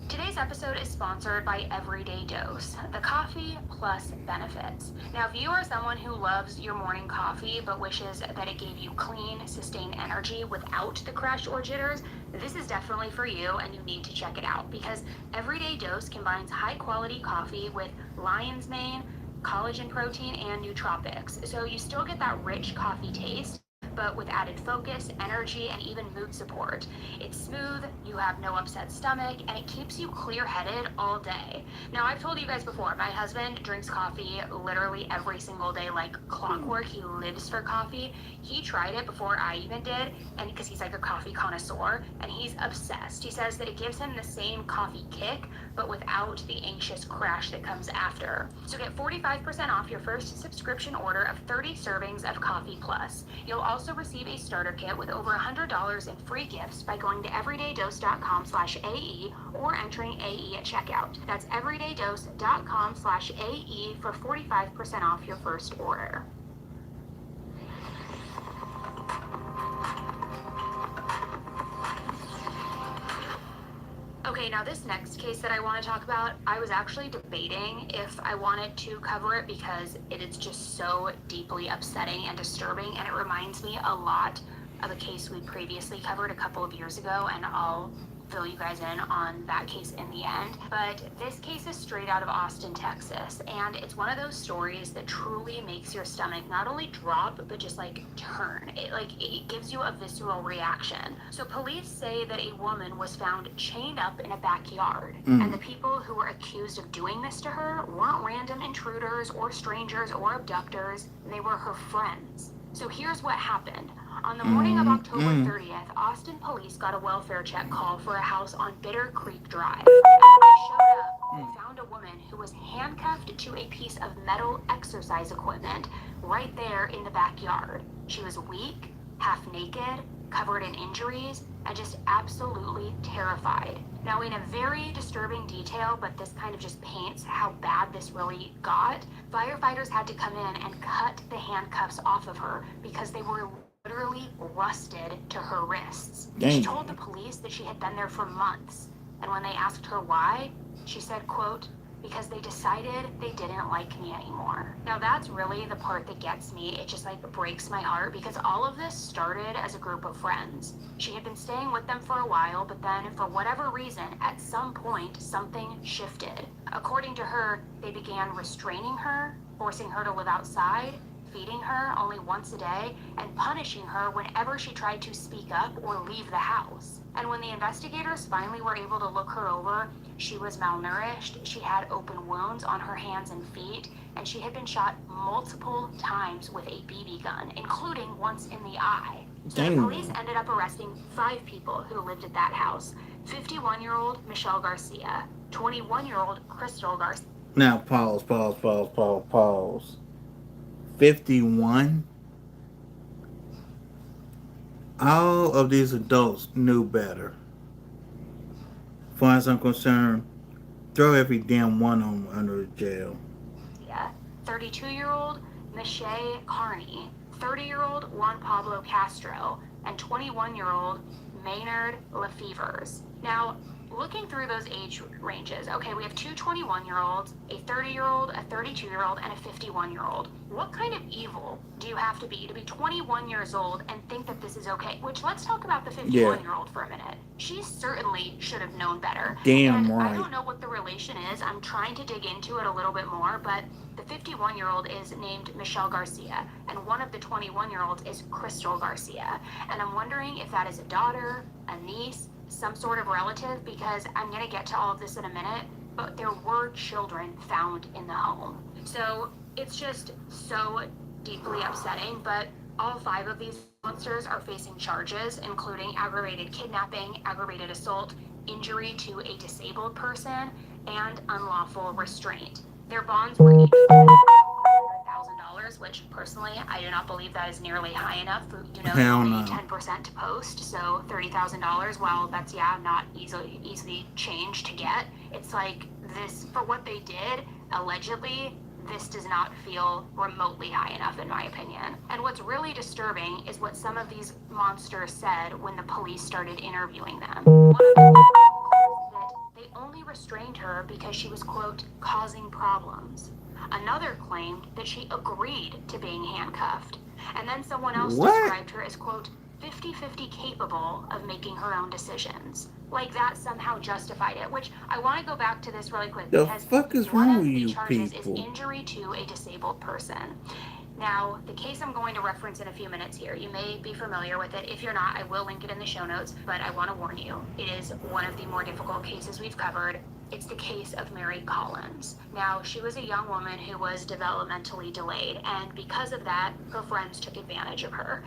Today's episode is sponsored by Everyday Dose, the coffee plus benefits. Now, if you are someone who loves your morning coffee but wishes that it gave you clean, sustained energy without the crash or jitters, this is definitely for you, and you need to check it out because Everyday Dose combines high-quality coffee with lion's mane, collagen protein, and nootropics. So you still get that rich coffee taste, but with added focus, energy, and even mood support. It's smooth, you have no upset stomach, and it keeps you clear-headed all day. Now, I've told you guys before, my husband drinks coffee literally every single day like clockwork. He lives for coffee. He tried it before I even did, and because he's like a coffee connoisseur, and he's obsessed. He says that it gives him the same coffee kick, but without the anxious crash that comes after. So get 45% off your first subscription order of 30 servings of Coffee Plus. You'll also receive a starter kit with over $100 in free gifts by going to everydaydose.com/AE or entering AE at checkout. That's everydaydose.com/AE for 45% off your first order. Okay, now this next case that I want to talk about, I was actually debating if I wanted to cover it because it is just so deeply upsetting and disturbing, and it reminds me a lot of a case we previously covered a couple of years ago, and I'll fill you guys in on that case in the end. But this case is straight out of Austin, Texas, and it's one of those stories that truly makes your stomach not only drop, but just like turn. It gives you a visceral reaction. So police say that a woman was found chained up in a backyard, and the people who were accused of doing this to her weren't random intruders or strangers or abductors, they were her friends. So here's what happened. On the morning of October 30th, Austin police got a welfare check call for a house on Bitter Creek Drive. And when they showed up, they found a woman who was handcuffed to a piece of metal exercise equipment right there in the backyard. She was weak, half naked, covered in injuries, and just absolutely terrified. Now, in a very disturbing detail, but this kind of just paints how bad this really got, firefighters had to come in and cut the handcuffs off of her because they were literally rusted to her wrists. Dang. She told the police that she had been there for months, and when they asked her why, she said, quote, "because they decided they didn't like me anymore." Now that's really the part that gets me. It just like breaks my heart because all of this started as a group of friends. She had been staying with them for a while, but then for whatever reason, at some point, something shifted. According to her, they began restraining her, forcing her to live outside, feeding her only once a day, and punishing her whenever she tried to speak up or leave the house. And when the investigators finally were able to look her over, she was malnourished, she had open wounds on her hands and feet, and she had been shot multiple times with a BB gun, including once in the eye. So the police ended up arresting 5 people who lived at that house. 51-year-old Michelle Garcia, 21-year-old Crystal Garcia. Now pause. 51. All of these adults knew better. As far as I'm concerned, throw every damn one of them under the jail. 32-year-old Michelle Carney, 30-year-old Juan Pablo Castro, and 21-year-old Maynard Lefevers. Now, looking through those age ranges, okay, we have 2 21-year-olds, a 30-year-old, a 32-year-old, and a 51-year-old. What kind of evil do you have to be 21 years old and think that this is okay? Which, let's talk about the 51-year-old for a minute. She certainly should have known better. Damn and right. I don't know what the relation is. I'm trying to dig into it a little bit more, but the 51-year-old is named Michelle Garcia, and one of the 21-year-olds is Crystal Garcia. And I'm wondering if that is a daughter, a niece, some sort of relative, because I'm going to get to all of this in a minute, but there were children found in the home. So it's just so deeply upsetting, but All 5 of these monsters are facing charges, including aggravated kidnapping, aggravated assault, injury to a disabled person, and unlawful restraint. Their bonds were each $100,000, which personally I do not believe that is nearly high enough. You know, Hell you no. pay 10% to post, so $30,000. While that's not easily changed to get, it's like this for what they did allegedly. This does not feel remotely high enough, in my opinion. And what's really disturbing is what some of these monsters said when the police started interviewing them. One of them said that they only restrained her because she was, quote, causing problems. Another claimed that she agreed to being handcuffed. And then someone else described her as, quote, 50-50 capable of making her own decisions. Like that somehow justified it, which I want to go back to this really quick The because fuck is one wrong of with the you charges people? is injury to a disabled person. Now, the case I'm going to reference in a few minutes here, you may be familiar with it. If you're not, I will link it in the show notes, but I want to warn you, it is one of the more difficult cases we've covered. It's the case of Mary Collins. Now, she was a young woman who was developmentally delayed, and because of that, her friends took advantage of her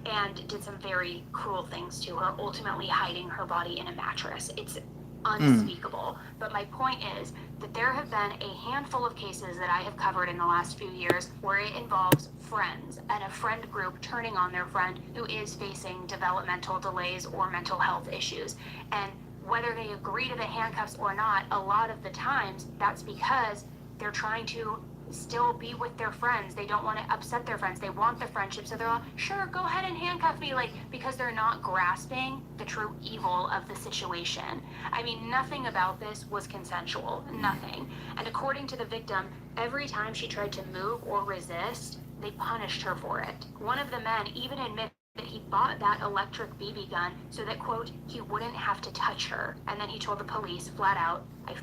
and did some very cruel things to her, ultimately hiding her body in a mattress. It's unspeakable. But my point is that there have been a handful of cases that I have covered in the last few years where it involves friends and a friend group turning on their friend who is facing developmental delays or mental health issues. And whether they agree to the handcuffs or not, a lot of the times that's because they're trying to still be with their friends. They don't want to upset their friends. They want the friendship. So they're all, sure, go ahead and handcuff me, like, because they're not grasping the true evil of the situation. I mean, nothing about this was consensual. Nothing. And according to the victim, every time she tried to move or resist, they punished her for it. One of the men even admitted that he bought that electric BB gun so that, quote, he wouldn't have to touch her. And then he told the police flat out, I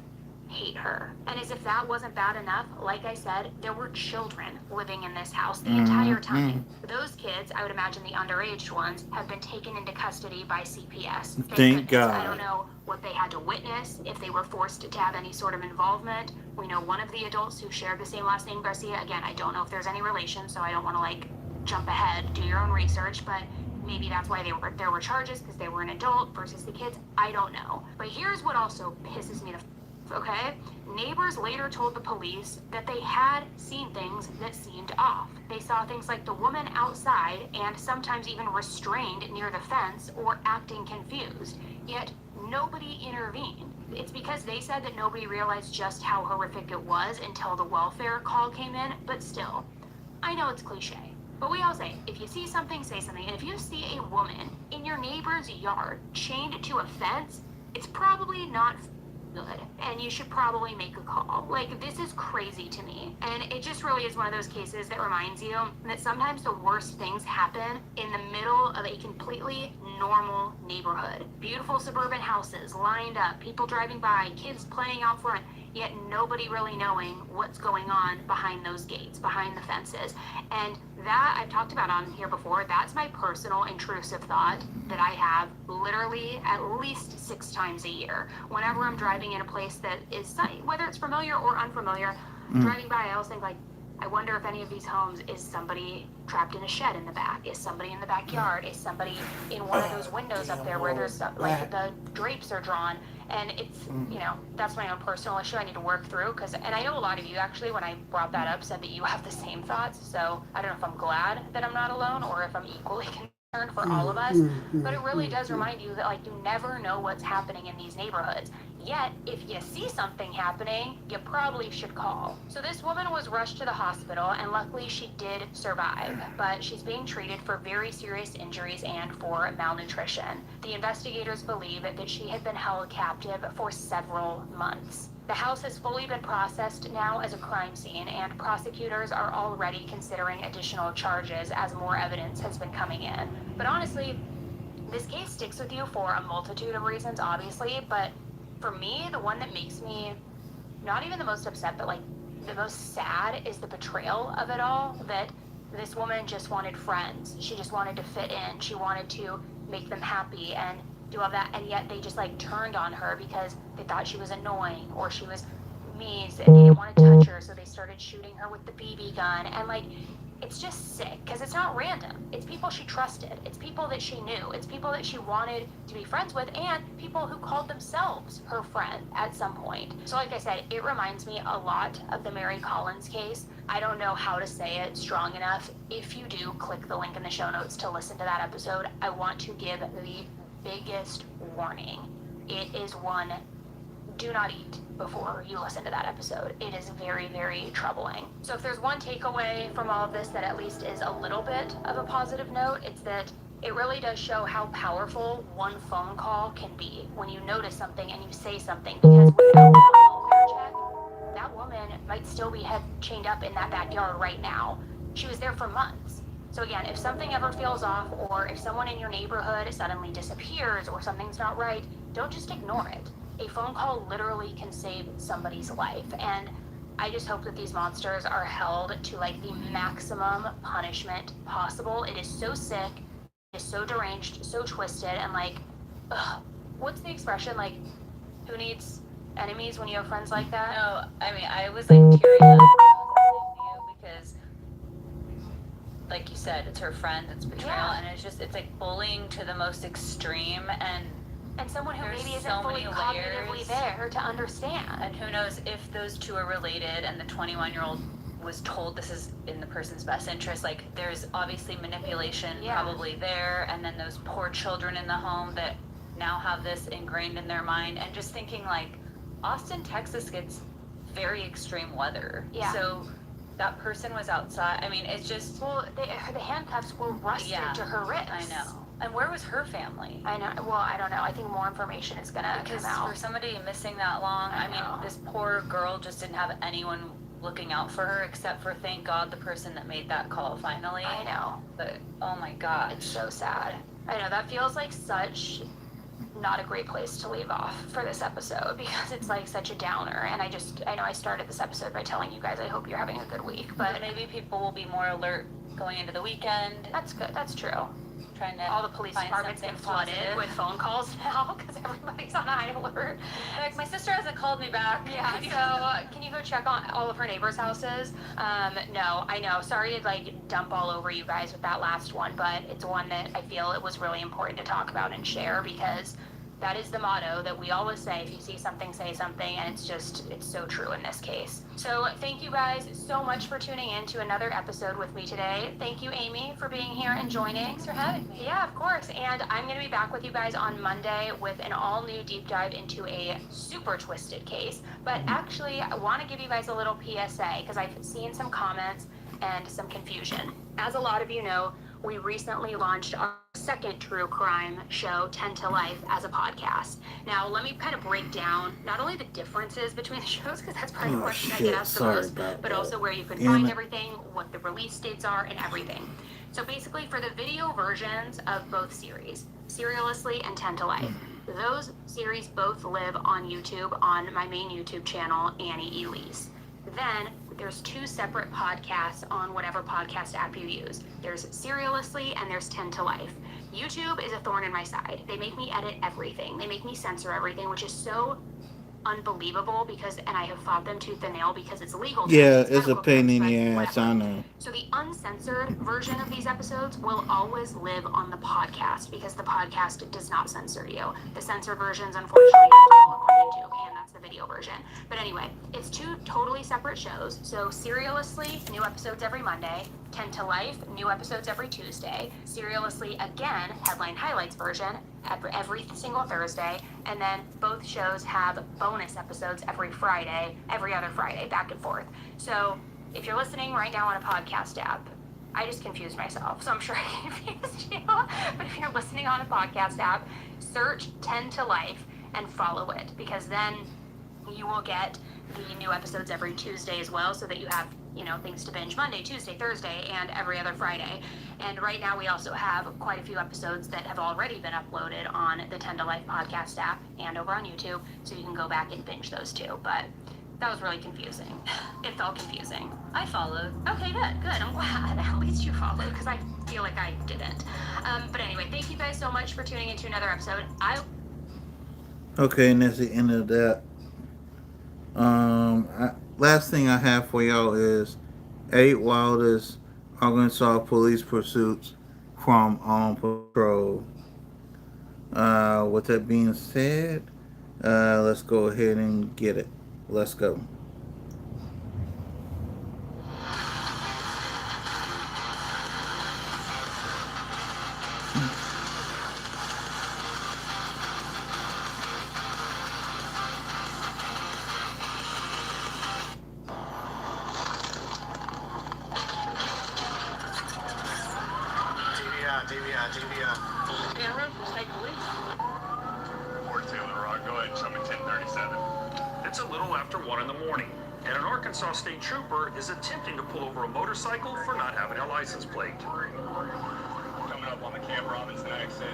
hate her. And as if that wasn't bad enough, like I said, there were children living in this house the entire time. Those kids, I would imagine the underage ones, have been taken into custody by CPS. Thank God. I don't know what they had to witness, if they were forced to have any sort of involvement. We know one of the adults who shared the same last name, Garcia. Again, I don't know if there's any relation, so I don't want to, like, jump ahead, do your own research, but maybe that's why there were charges, because they were an adult versus the kids. I don't know. But here's what also pisses me the okay? Neighbors later told the police that they had seen things that seemed off. They saw things like the woman outside and sometimes even restrained near the fence or acting confused. Yet nobody intervened. It's because they said that nobody realized just how horrific it was until the welfare call came in, but still, I know it's cliche, but we all say, if you see something, say something. And if you see a woman in your neighbor's yard chained to a fence, it's probably not good, and you should probably make a call. Like, this is crazy to me, and it just really is one of those cases that reminds you that sometimes the worst things happen in the middle of a completely normal neighborhood. Beautiful suburban houses lined up, people driving by, kids playing out front, yet nobody really knowing what's going on behind those gates, behind the fences. And that I've talked about on here before. That's my personal intrusive thought that I have literally at least 6 times a year. Whenever I'm driving in a place that is, whether it's familiar or unfamiliar, driving by, I always think, like, I wonder if any of these homes, is somebody trapped in a shed in the back? Is somebody in the backyard? Is somebody in one of those windows up there where there's stuff, like the drapes are drawn? And it's, you know, that's my own personal issue I need to work through. And I know a lot of you actually, when I brought that up, said that you have the same thoughts. So I don't know if I'm glad that I'm not alone or if I'm equally concerned for all of us. But it really does remind you that, like, you never know what's happening in these neighborhoods. Yet, if you see something happening, you probably should call. So this woman was rushed to the hospital, and luckily she did survive, but she's being treated for very serious injuries and for malnutrition. The investigators believe that she had been held captive for several months. The house has fully been processed now as a crime scene, and prosecutors are already considering additional charges as more evidence has been coming in. But honestly, this case sticks with you for a multitude of reasons, obviously, but for me, the one that makes me not even the most upset, but like the most sad is the betrayal of it all, that this woman just wanted friends. She just wanted to fit in. She wanted to make them happy and do all that, and yet they just like turned on her because they thought she was annoying or she was mean and they didn't want to touch her, so they started shooting her with the BB gun. And like, it's just sick because it's not random. It's people she trusted. It's people that she knew. It's people that she wanted to be friends with, and people who called themselves her friend at some point. So like I said, it reminds me a lot of the Mary Collins case. I don't know how to say it strong enough. If you do, click the link in the show notes to listen to that episode. I want to give the biggest warning. It is one, do not eat before you listen to that episode. It is very, very troubling. So if there's one takeaway from all of this that at least is a little bit of a positive note, it's that it really does show how powerful one phone call can be when you notice something and you say something, because without that welfare check, that woman might still be chained up in that backyard right now. She was there for months. So again, if something ever feels off, or if someone in your neighborhood suddenly disappears or something's not right, don't just ignore it. A phone call literally can save somebody's life. And I just hope that these monsters are held to like the maximum punishment possible. It is so sick, it is so deranged, so twisted, and like, ugh, what's the expression? Like, who needs enemies when you have friends like that? No, I mean, I was like tearing up because, like you said, it's her friend, it's betrayal, and it's like bullying to the most extreme, and someone who there's maybe isn't so fully many cognitively layers there to understand. And who knows if those two are related, and the 21-year-old was told this is in the person's best interest. Like, there's obviously manipulation probably there, and then those poor children in the home that now have this ingrained in their mind, and just thinking like, Austin, Texas gets very extreme weather. Yeah. So that person was outside. I mean, it's just... Well, the handcuffs were rusted to her wrists. I know. And where was her family? I know. Well, I don't know. I think more information is gonna come out. For somebody missing that long, I mean, this poor girl just didn't have anyone looking out for her, except for, thank God, the person that made that call finally. I know. But, oh my God. It's so sad. I know, that feels like such not a great place to leave off for this episode, because it's like such a downer. And I know I started this episode by telling you guys I hope you're having a good week, but maybe people will be more alert going into the weekend. That's good. That's true. Trying to all the police departments get flooded with phone calls now because everybody's on high alert. Like, my sister hasn't called me back. Yeah, so can you go check on all of her neighbors' houses? No, I know. Sorry to like dump all over you guys with that last one, but it's one that I feel it was really important to talk about and share, because that is the motto that we always say: if you see something, say something. And it's so true in this case. So thank you guys so much for tuning in to another episode with me today. Thank you, Amy, for being here and joining. Thanks for having me. Yeah, of course. And I'm going to be back with you guys on Monday with an all-new deep dive into a super twisted case. But actually, I want to give you guys a little PSA, because I've seen some comments and some confusion. As a lot of you know, we recently launched our second true crime show, 10 to Life, as a podcast. Now, let me kind of break down not only the differences between the shows, because that's probably the question I get asked the most, but also where you can find everything, what the release dates are, and everything. So basically, for the video versions of both series, Serialously and 10 to Life, those series both live on YouTube, on my main YouTube channel, Annie Elise. Then there's two separate podcasts on whatever podcast app you use. There's Serialously and there's 10 to Life. YouTube is a thorn in my side. They make me edit everything. They make me censor everything, which is so unbelievable, and I have fought them tooth and nail because it's legal. Yeah, it's a pain in the ass, I know. So the uncensored version of these episodes will always live on the podcast, because the podcast does not censor you. The censored versions, unfortunately, have to go on YouTube, and that's the video version. But anyway, it's two totally separate shows. So Serialously, new episodes every Monday. 10 to Life, new episodes every Tuesday. Serialously, again, headline highlights version every single Thursday. And then both shows have bonus episodes every Friday, every other Friday, back and forth. So if you're listening right now on a podcast app, I just confused myself, so I'm sure I confused you. But if you're listening on a podcast app, search 10 to Life and follow it, because then you will get the new episodes every Tuesday as well, so that you have, things to binge Monday, Tuesday, Thursday, and every other Friday. And right now we also have quite a few episodes that have already been uploaded on the 10 to Life podcast app and over on YouTube, so you can go back and binge those too. But that was really confusing. It felt confusing. I followed. Okay, good. I'm glad. At least you followed, because I feel like I didn't. But anyway, thank you guys so much for tuning into another episode. Okay, and that's the end of that. Last thing I have for y'all is 8 wildest Arkansas police pursuits from on patrol. With that being said, let's go ahead and get it. Let's go. TVI. Cameron, state police. 4-2 in the rock. Go ahead, show me 1037. It's a little after 1 in the morning, and an Arkansas state trooper is attempting to pull over a motorcycle for not having a license plate. Coming up on the Camp Robinson exit.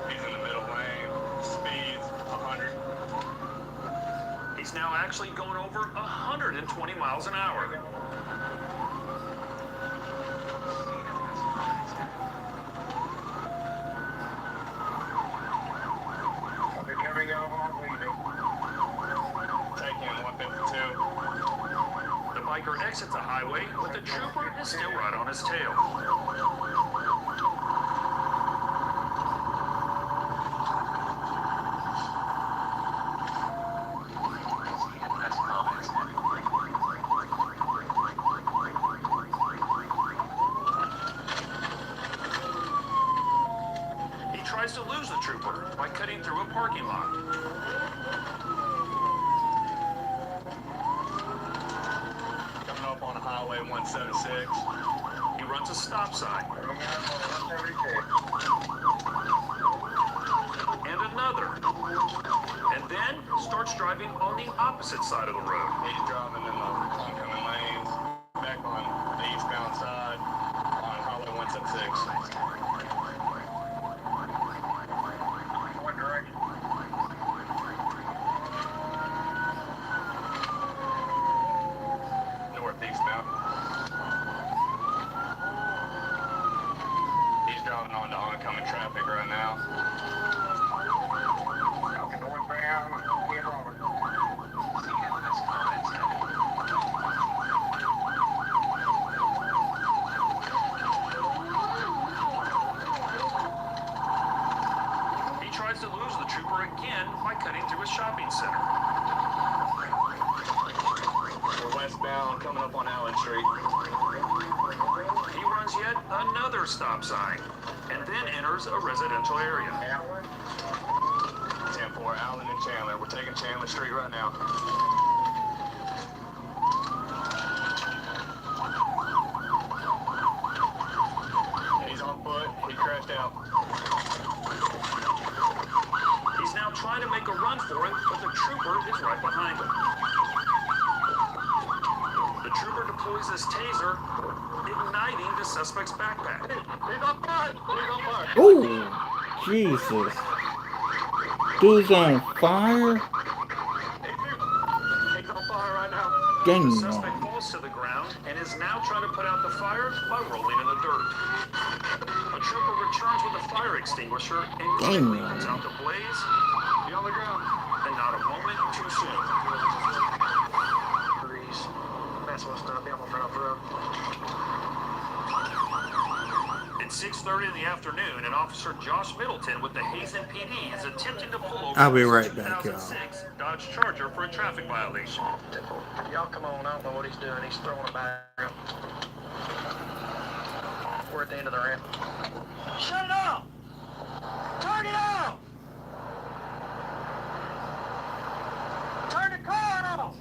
He's in the middle lane. Speeds 100. He's now actually going over 120 miles an hour. Taking 152. The biker exits the highway, but the trooper is still right on his tail. He tries to lose the trooper by cutting through a parking lot. Coming up on Highway 176. He runs a stop sign. And another. And then starts driving on the opposite side of the road. He's driving in the oncoming lanes. Back on the eastbound side on Highway 176. What direction? Northeastbound. He's driving onto oncoming traffic right now. Northbound, Camp Robinson. He tries to lose the trooper again by cutting through a shopping center. We're westbound, coming up on Allen Street. He runs yet another stop sign and then enters a residential area. Allen? 10-4, Allen and Chandler. We're taking Chandler Street right now. He's on foot. He crashed out. He's now trying to make a run for it, but the trooper is right behind him. The trooper deploys his taser, igniting the suspect's backpack. He's on fire! He's on fire! Oh, Jesus. Dude's on fire? He's on fire right now. Dang. The suspect falls to the ground and is now trying to put out the fire by rolling in the dirt. A trooper returns with a fire extinguisher and quickly puts out the blaze. Be on the ground. And not a moment too soon. That's what's up. I'm gonna run off the road. It's 6:30 in the afternoon, and Officer Josh Middleton with the Hazen PD is attempting to pull over I'll be a right back, y'all. 2006 Dodge Charger for a traffic violation. Y'all come on. I don't know what he's doing. He's throwing a back. We're at the end of the ramp. Shut it off! Turn it off! Turn the car off!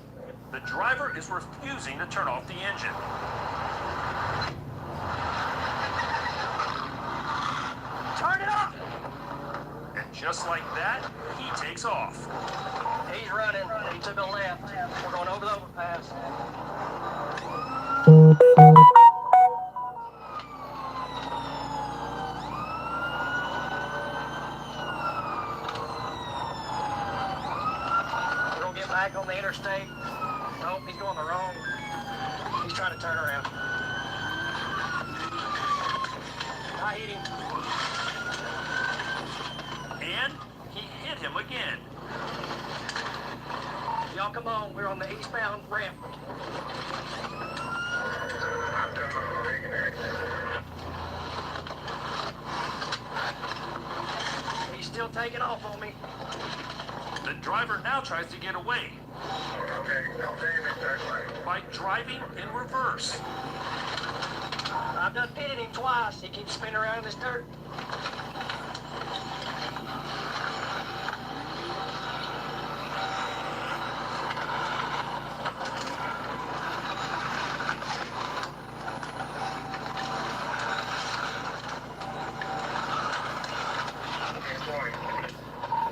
The driver is refusing to turn off the engine. Turn it off! And just like that, he takes off. He's running. He took a left. We're going over the overpass. We're going to get back on the interstate. Nope, he's going the wrong. He's trying to turn around. I hit him. And he hit him again. Y'all come on. We're on the eastbound ramp. He's still taking off on me. The driver now tries to get away by driving in reverse. I've done pitted him twice. He keeps spinning around in this dirt.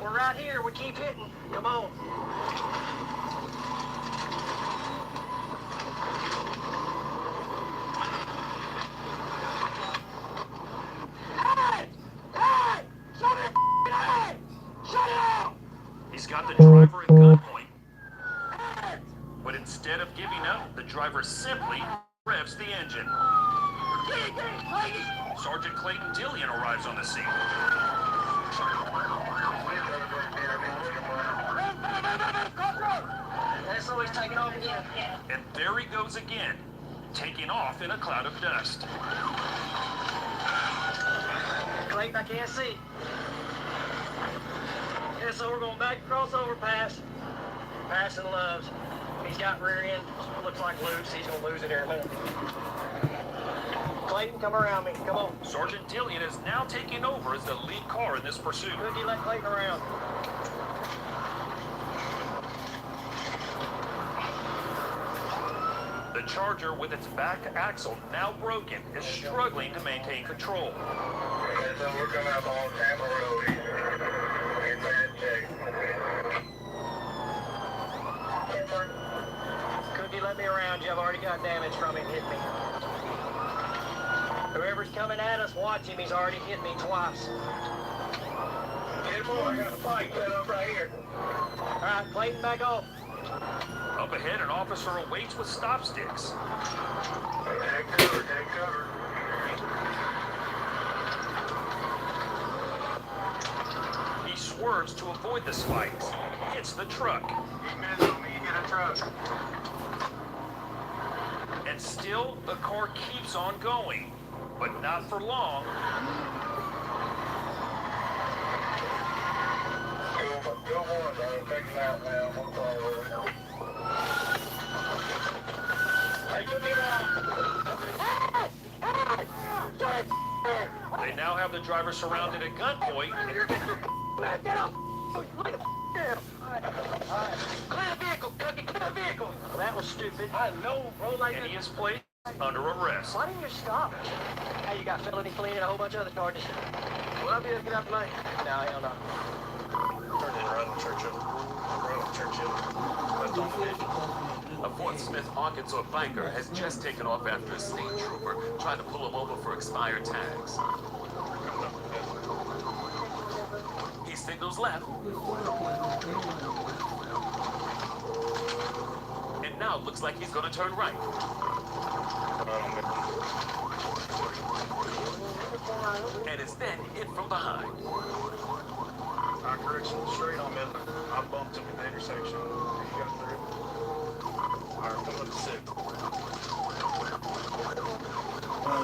We're right here. We keep hitting. Come on. He's got the driver at gunpoint. But instead of giving up, the driver simply revs the engine. Sergeant Clayton Dillion arrives on the scene. That's always taking off again. And there he goes again, taking off in a cloud of dust. Clayton, I can't see. Yeah, so we're going back across overpass. Passing Loves. He's got rear end. Looks like loose. He's going to lose it here in a minute. Clayton, come around me. Come on. Sergeant Dillion is now taking over as the lead car in this pursuit. Cookie, let Clayton around. The Charger, with its back axle now broken, is struggling to maintain control. We're coming up on Tampa Road. In bad shape. Cookie, let me around you. I've already got damage from him. Hit me. Whoever's coming at us, watch him. He's already hit me twice. Get more. I got a fight set up right here. All right, Clayton, back off. Up ahead, an officer awaits with stop sticks. Take cover, take cover. He swerves to avoid the spikes. Hits the truck. Keep minutes on me, you get a truck. And still, the car keeps on going. But not for long. Go one, brother. Take him out now. One call over. They now have the driver surrounded at gunpoint. Get up! Lay the down! Clear the vehicle, Cookie, clear the vehicle! That was stupid. I know, bro. Like And he is placed under arrest. why didn't you stop? Hey, you got felony clean and a whole bunch of other charges. What up, you get out tonight? No, hell no. Turn in right on Churchill. Right on Churchill. Left on the vision. A Fort Smith, Arkansas biker has just taken off after a state trooper tried to pull him over for expired tags. He signals left. And now it looks like he's going to turn right. And is then hit from behind. Correction, straight on middle. I bumped him in the intersection. He got through. Alright, come up to 6.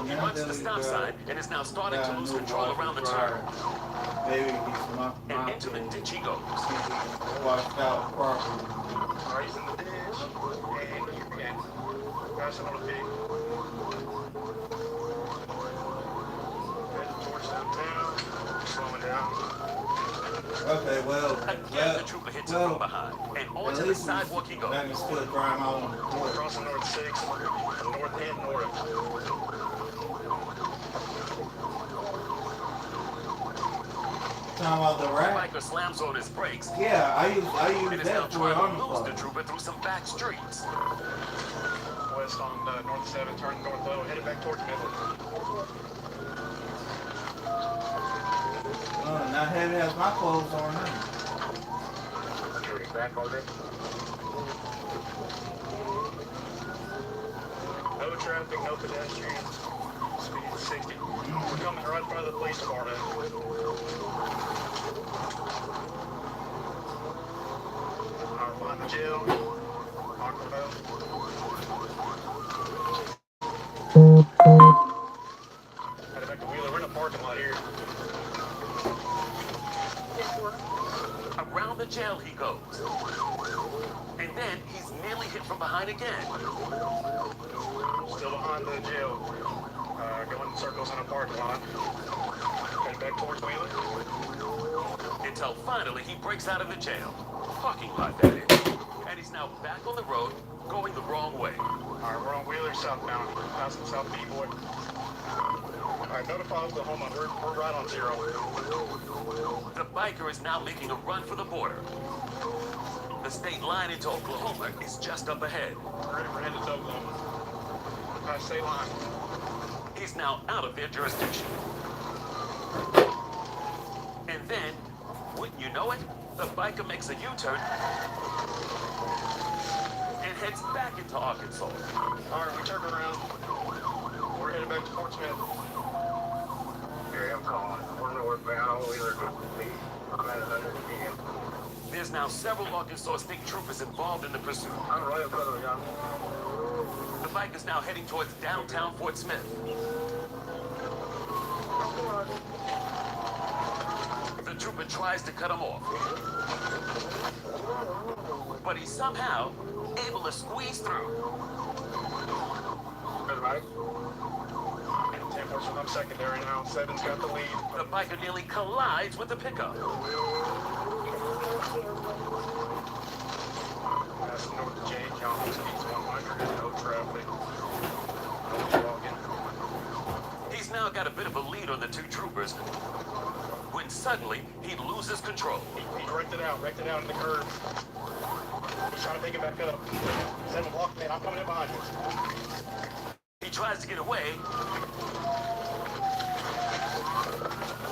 He runs to the stop sign and is now starting to lose control around the turn. Maybe he's not. And into the ditch he goes. Washed out properly. Alright, he's in the ditch. And passing on the pig. Heading towards downtown. Slowing down. Okay, well, Again, the trooper hits him from behind, and onto the sidewalk he goes. That can still drive out on the court. Crossing North 6, north and north. Talking about the The rack? biker slams on his brakes Yeah, I use and is now that for trying to armor lose the plate. trooper through some back streets. West on north 7, turning north low, headed back towards middle. Not heavy has my clothes on now. Back already. No traffic, no pedestrians. Speed 60. We're coming right in front of the police department. Our 1 Jail. Aquaville. Headed back to Wheeler. We're in a parking lot here. Around the jail he goes. And then he's nearly hit from behind again. Still behind the jail. Going in circles in a parking lot. Headed back towards Wheeler. Until finally he breaks out of the jail. Parking lot, that is. And he's now back on the road, going the wrong way. Alright, we're on Wheeler southbound. Passing South B-Boy. Alright, notify Oklahoma. We're right on 0. The biker is now making a run for the border. The state line into Oklahoma is just up ahead. We're headed to Oklahoma. Past state line. He's now out of their jurisdiction. And then, wouldn't you know it, the biker makes a U-turn and heads back into Arkansas. Alright, we turn around. We're headed back to Fort Smith. Here, I'm calling. We're northbound. I'm at 110. There's now several Arkansas state troopers involved in the pursuit. I'm right up there, y'all. The bike is now heading towards downtown Fort Smith. The trooper tries to cut him off, but he's somehow able to squeeze through. Right. 10 horse from secondary now. 7's got the lead. The biker nearly collides with the pickup. That's north of J. John. Speeds 100 and no traffic. He's now got a bit of a lead on the two troopers when suddenly he loses control. He wrecked it out in the curve. He's trying to pick it back up. 7 block man, I'm coming in behind you. He tries to get away,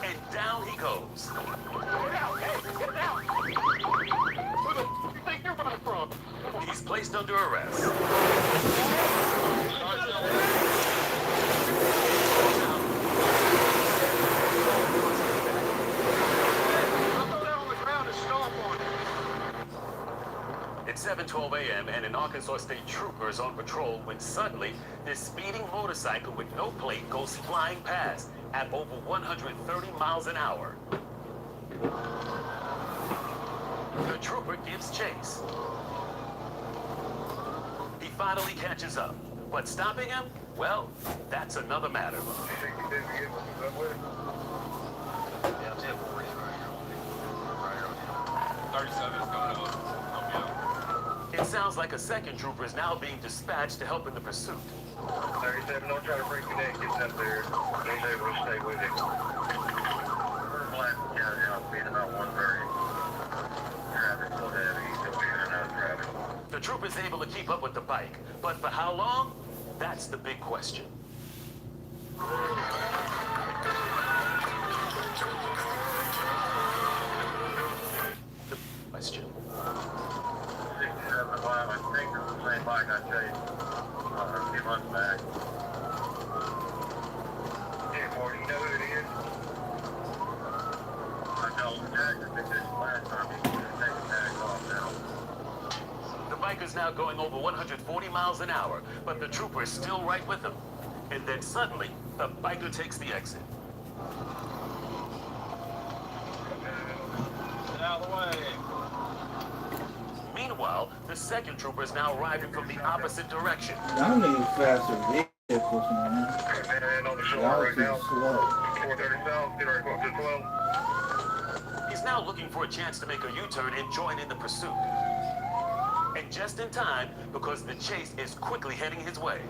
and down he goes. Get out, hey, get out! Who the you think you're running from? He's placed under arrest. It's 7:12 a.m. and an Arkansas State trooper is on patrol when suddenly this speeding motorcycle with no plate goes flying past at over 130 miles an hour. The trooper gives chase. He finally catches up, but stopping him, well, that's another matter. It sounds like a second trooper is now being dispatched to help in the pursuit. 37, don't try to break your neck getting up there. He's able to stay with it. We're black down now, speed about 130. Traffic so heavy, he'll be in and out of traffic. The trooper is able to keep up with the bike, but for how long? That's the big question. The question. 67 mile, I think it's the same bike I chased a few months back. Hey, Marty, you know who it is? I told Jack I think this is the last time he was taking tags off now. The biker's now going over 140 miles an hour, but the trooper is still right with him. And then suddenly, the biker takes the exit. Get out of the way. Meanwhile, the second trooper is now arriving from the opposite direction. Y'all need faster vehicles, man. Hey, man, on the shore Y'all right too now. slow. 430 south, get ready to go up to 12. He's now looking for a chance to make a U-turn and join in the pursuit. And just in time, because the chase is quickly heading his way.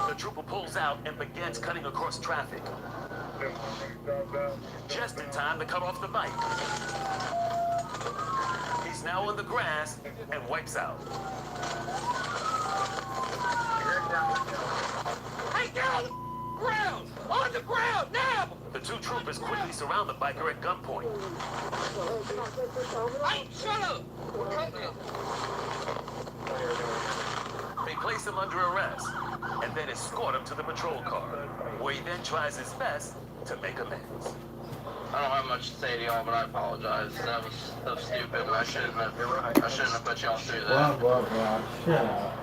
The trooper pulls out and begins cutting across traffic. Just in time to cut off the bike. He's now on the grass and wipes out. Hey, down! Ground! On the ground, now! The two troopers quickly surround the biker at gunpoint. Hey, shut up! They place him under arrest and then escort him to the patrol car, where he then tries his best to make amends. I don't have much to say to y'all, but I apologize. That was stupid. I shouldn't have put y'all through that. Blah. Shut up.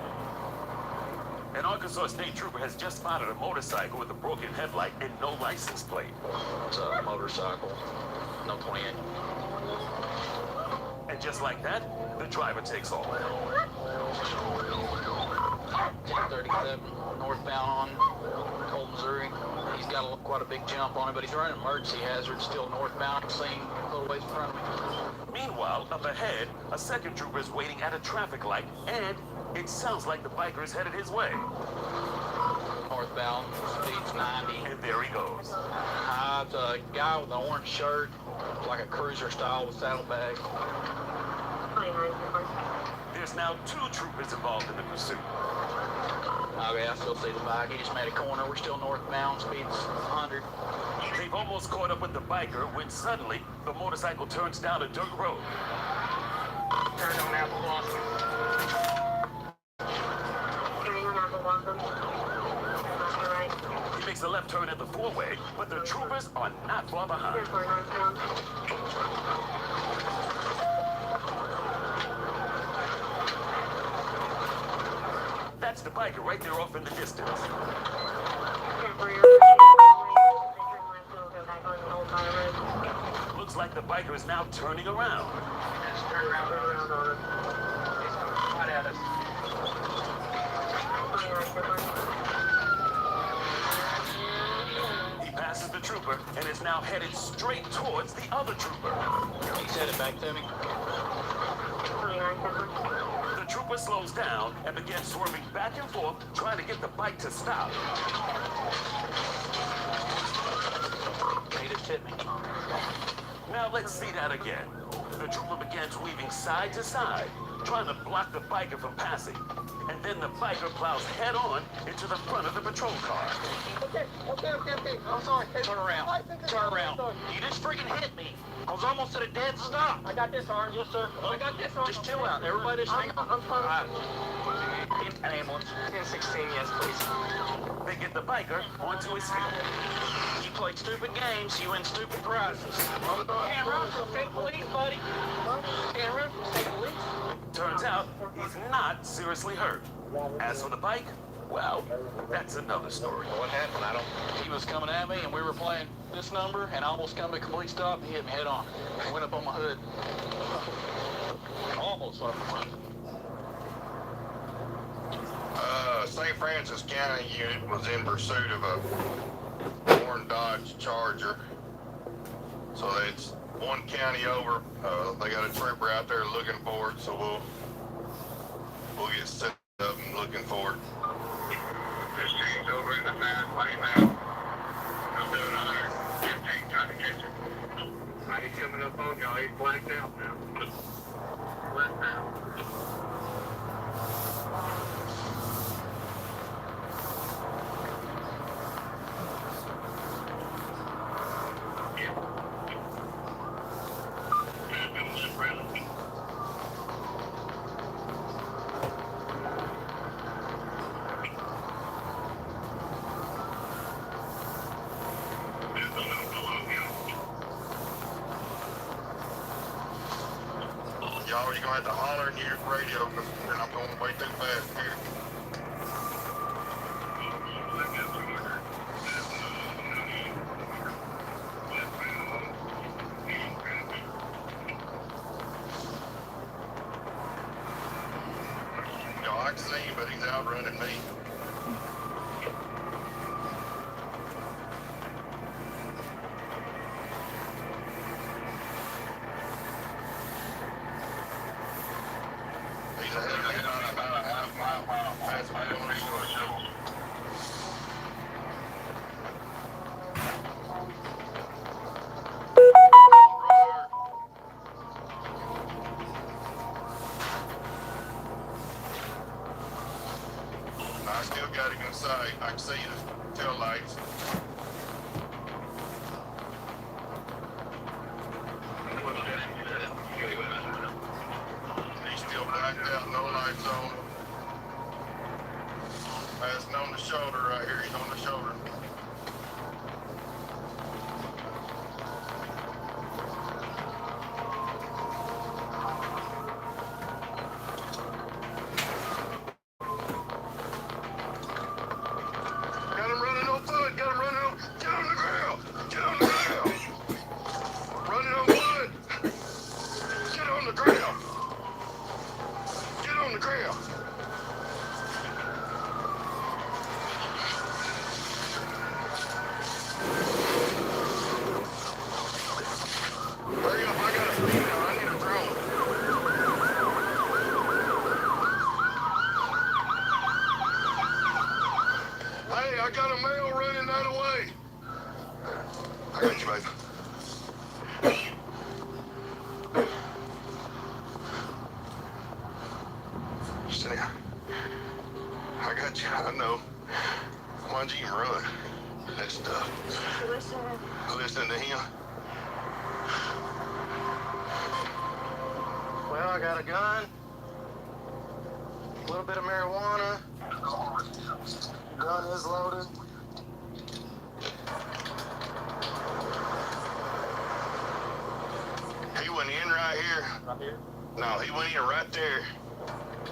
An Arkansas State Trooper has just spotted a motorcycle with a broken headlight and no license plate. It's a motorcycle. No 28. And just like that, the driver takes off. 1037 northbound on Cole, Missouri. He's got quite a big jump on it, but he's running emergency hazard still northbound, seen a little ways in front of me. Meanwhile, up ahead, a second trooper is waiting at a traffic light, and it sounds like the biker is headed his way. Northbound, speed's 90. And there he goes. It's a guy with an orange shirt, like a cruiser style with saddlebags. There's now 2 troopers involved in the pursuit. Okay, I still see the bike. He just made a corner. We're still northbound. Speed's 100. They've almost caught up with the biker when suddenly the motorcycle turns down a dirt road. Turn on Apple Blossom. He makes a left turn at the 4-way, but the troopers are not far behind. That's the biker right there off in the distance. Looks like the biker is now turning around. Just turn around on it. He's coming right at us. He passes the trooper and is now headed straight towards the other trooper. He's headed back to me. The trooper slows down and begins swerving back and forth, trying to get the bike to stop. He just hit me. Now let's see that again. The trooper begins weaving side to side, trying to block the biker from passing. And then the biker plows head on into the front of the patrol car. Okay. I'm sorry. Turn around. Turn around. You just freaking hit me. I was almost at a dead stop. I got this arm, yes, sir. I got this arm. Just chill out. Everybody just hang on. I'm fine. An ambulance. 1016, yes, please. They get the biker onto his feet. You played stupid games, you win stupid prizes. Camera, state police, buddy. Camera, state police. Turns out he's not seriously hurt. As for the bike, well, that's another story. What happened? He was coming at me, and we were playing this number, and I almost come to a complete stop, and he hit me head on. He went up on my hood. Almost went up on my hood. St. Francis County unit was in pursuit of a worn Dodge Charger. So it's one county over. They got a trooper out there looking for it, so we'll get set up and looking for it. This team's over in the fast lane now. I'm doing 115 trying to catch him. He's coming up on y'all. He's blacked out now. Blacked out. Y'all, you're gonna have to holler in your radio because then I'm going way too fast here. Y'all, I can see him, but he's outrunning me. I still got him in sight. I can see the tail lights. He's still blacked out, no lights on. Passing on the shoulder right here. He's on the shoulder. ground. Hurry up, I got a female. I need a drone. Hey, I got a male running that away. I got you, babe. Sit down. I got you, I know. Why'd you even run? That stuff. Listening to him? Well, I got a gun, a little bit of marijuana. Gun is loaded. He went in right here. Right here? No, he went in right there.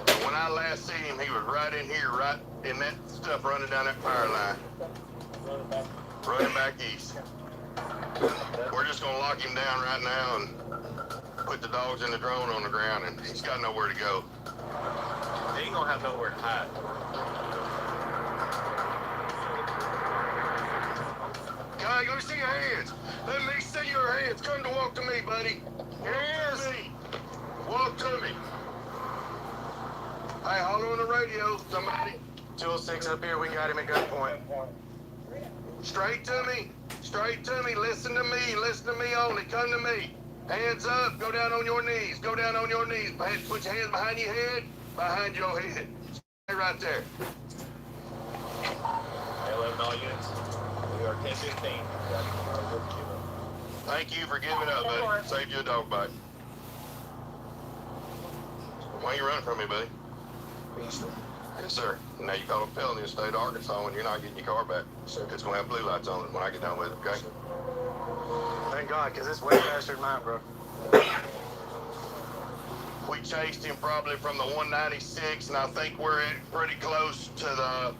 And when I last seen him, he was right in here, right in that stuff running down that power line. Running back east. We're just gonna lock him down right now and put the dogs in the drone on the ground, and he's got nowhere to go. He ain't gonna have nowhere to hide. Guy, let me see your hands. Let me see your hands. Come to walk to me, buddy. Here he is. Walk to me. Hey, holler on the radio, somebody. 206 up here, we got him at gunpoint. Straight to me. Straight to me. Listen to me. Listen to me only. Come to me. Hands up. Go down on your knees. Go down on your knees. Put your hands behind your head. Behind your head. Stay right there. 11 all units. We are 10-15. Thank you for giving up, buddy. Saved you a dog bite. Why you running from me, buddy? Yes, sir. Now you call a felony in the state of Arkansas when you're not getting your car back. Sir. It's going to have blue lights on it when I get done with it, okay? Thank God, because it's way faster than mine, bro. We chased him probably from the 196, and I think we're pretty close to the,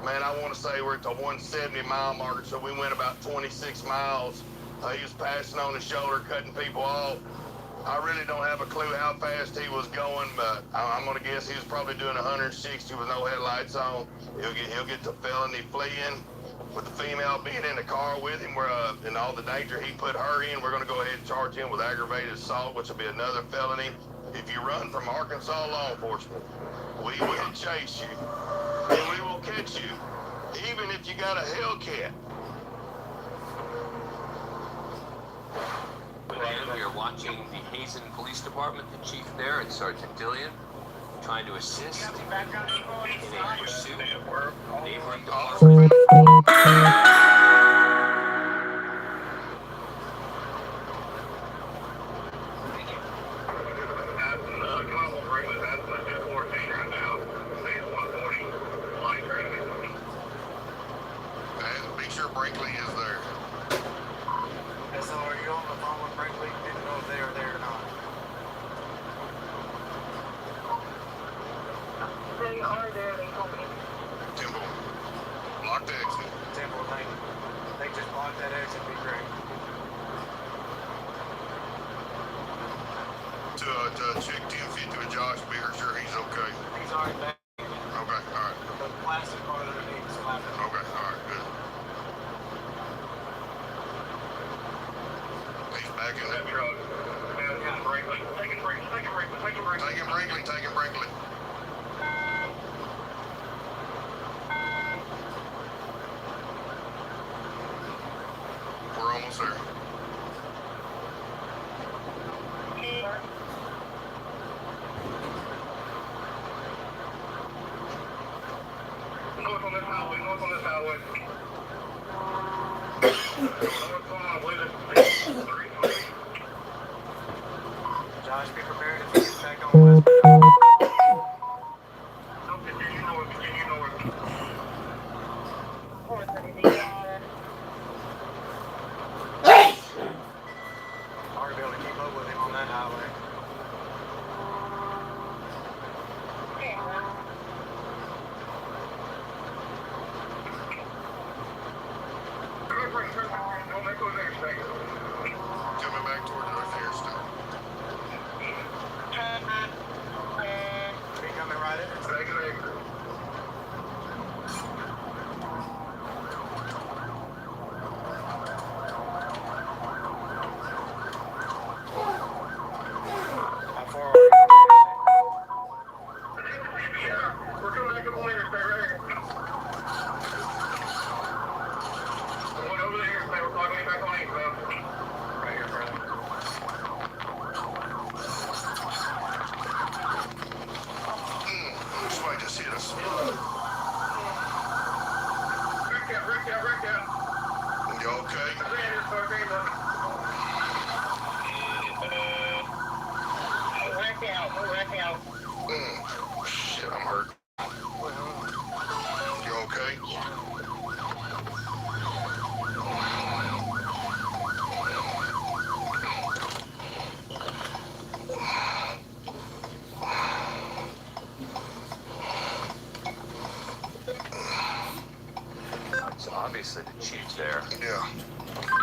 man, I want to say we're at the 170 mile marker, so we went about 26 miles. He was passing on the shoulder, cutting people off. I really don't have a clue how fast he was going, but I'm going to guess he was probably doing 160 with no headlights on. He'll get to felony fleeing. With the female being in the car with him, and all the danger he put her in, we're going to go ahead and charge him with aggravated assault, which will be another felony. If you run from Arkansas law enforcement, we will chase you, and we will catch you, even if you got a Hellcat. We are watching the Hazen Police Department, the chief there, and Sergeant Dillian, trying to assist in a pursuit of neighboring departments. Be sure Brinkley is there. So are you on the phone with Brinkley? Didn't know if they were there or not. They are there, they told me. Temple, block the exit. Temple, they just blocked that exit, be great. To check 1050 with Josh, be sure he's okay. He's already back. Okay, alright. The plastic part underneath is flapping. Okay, alright, good. He's back in that truck. Yeah, Brinkley. Taking Brinkley. We're almost there. North on this highway. Josh, be prepared if he gets back on west. Hard to be able to keep up with him on that highway. Coming back toward North Harrison. obviously the chief there. Yeah.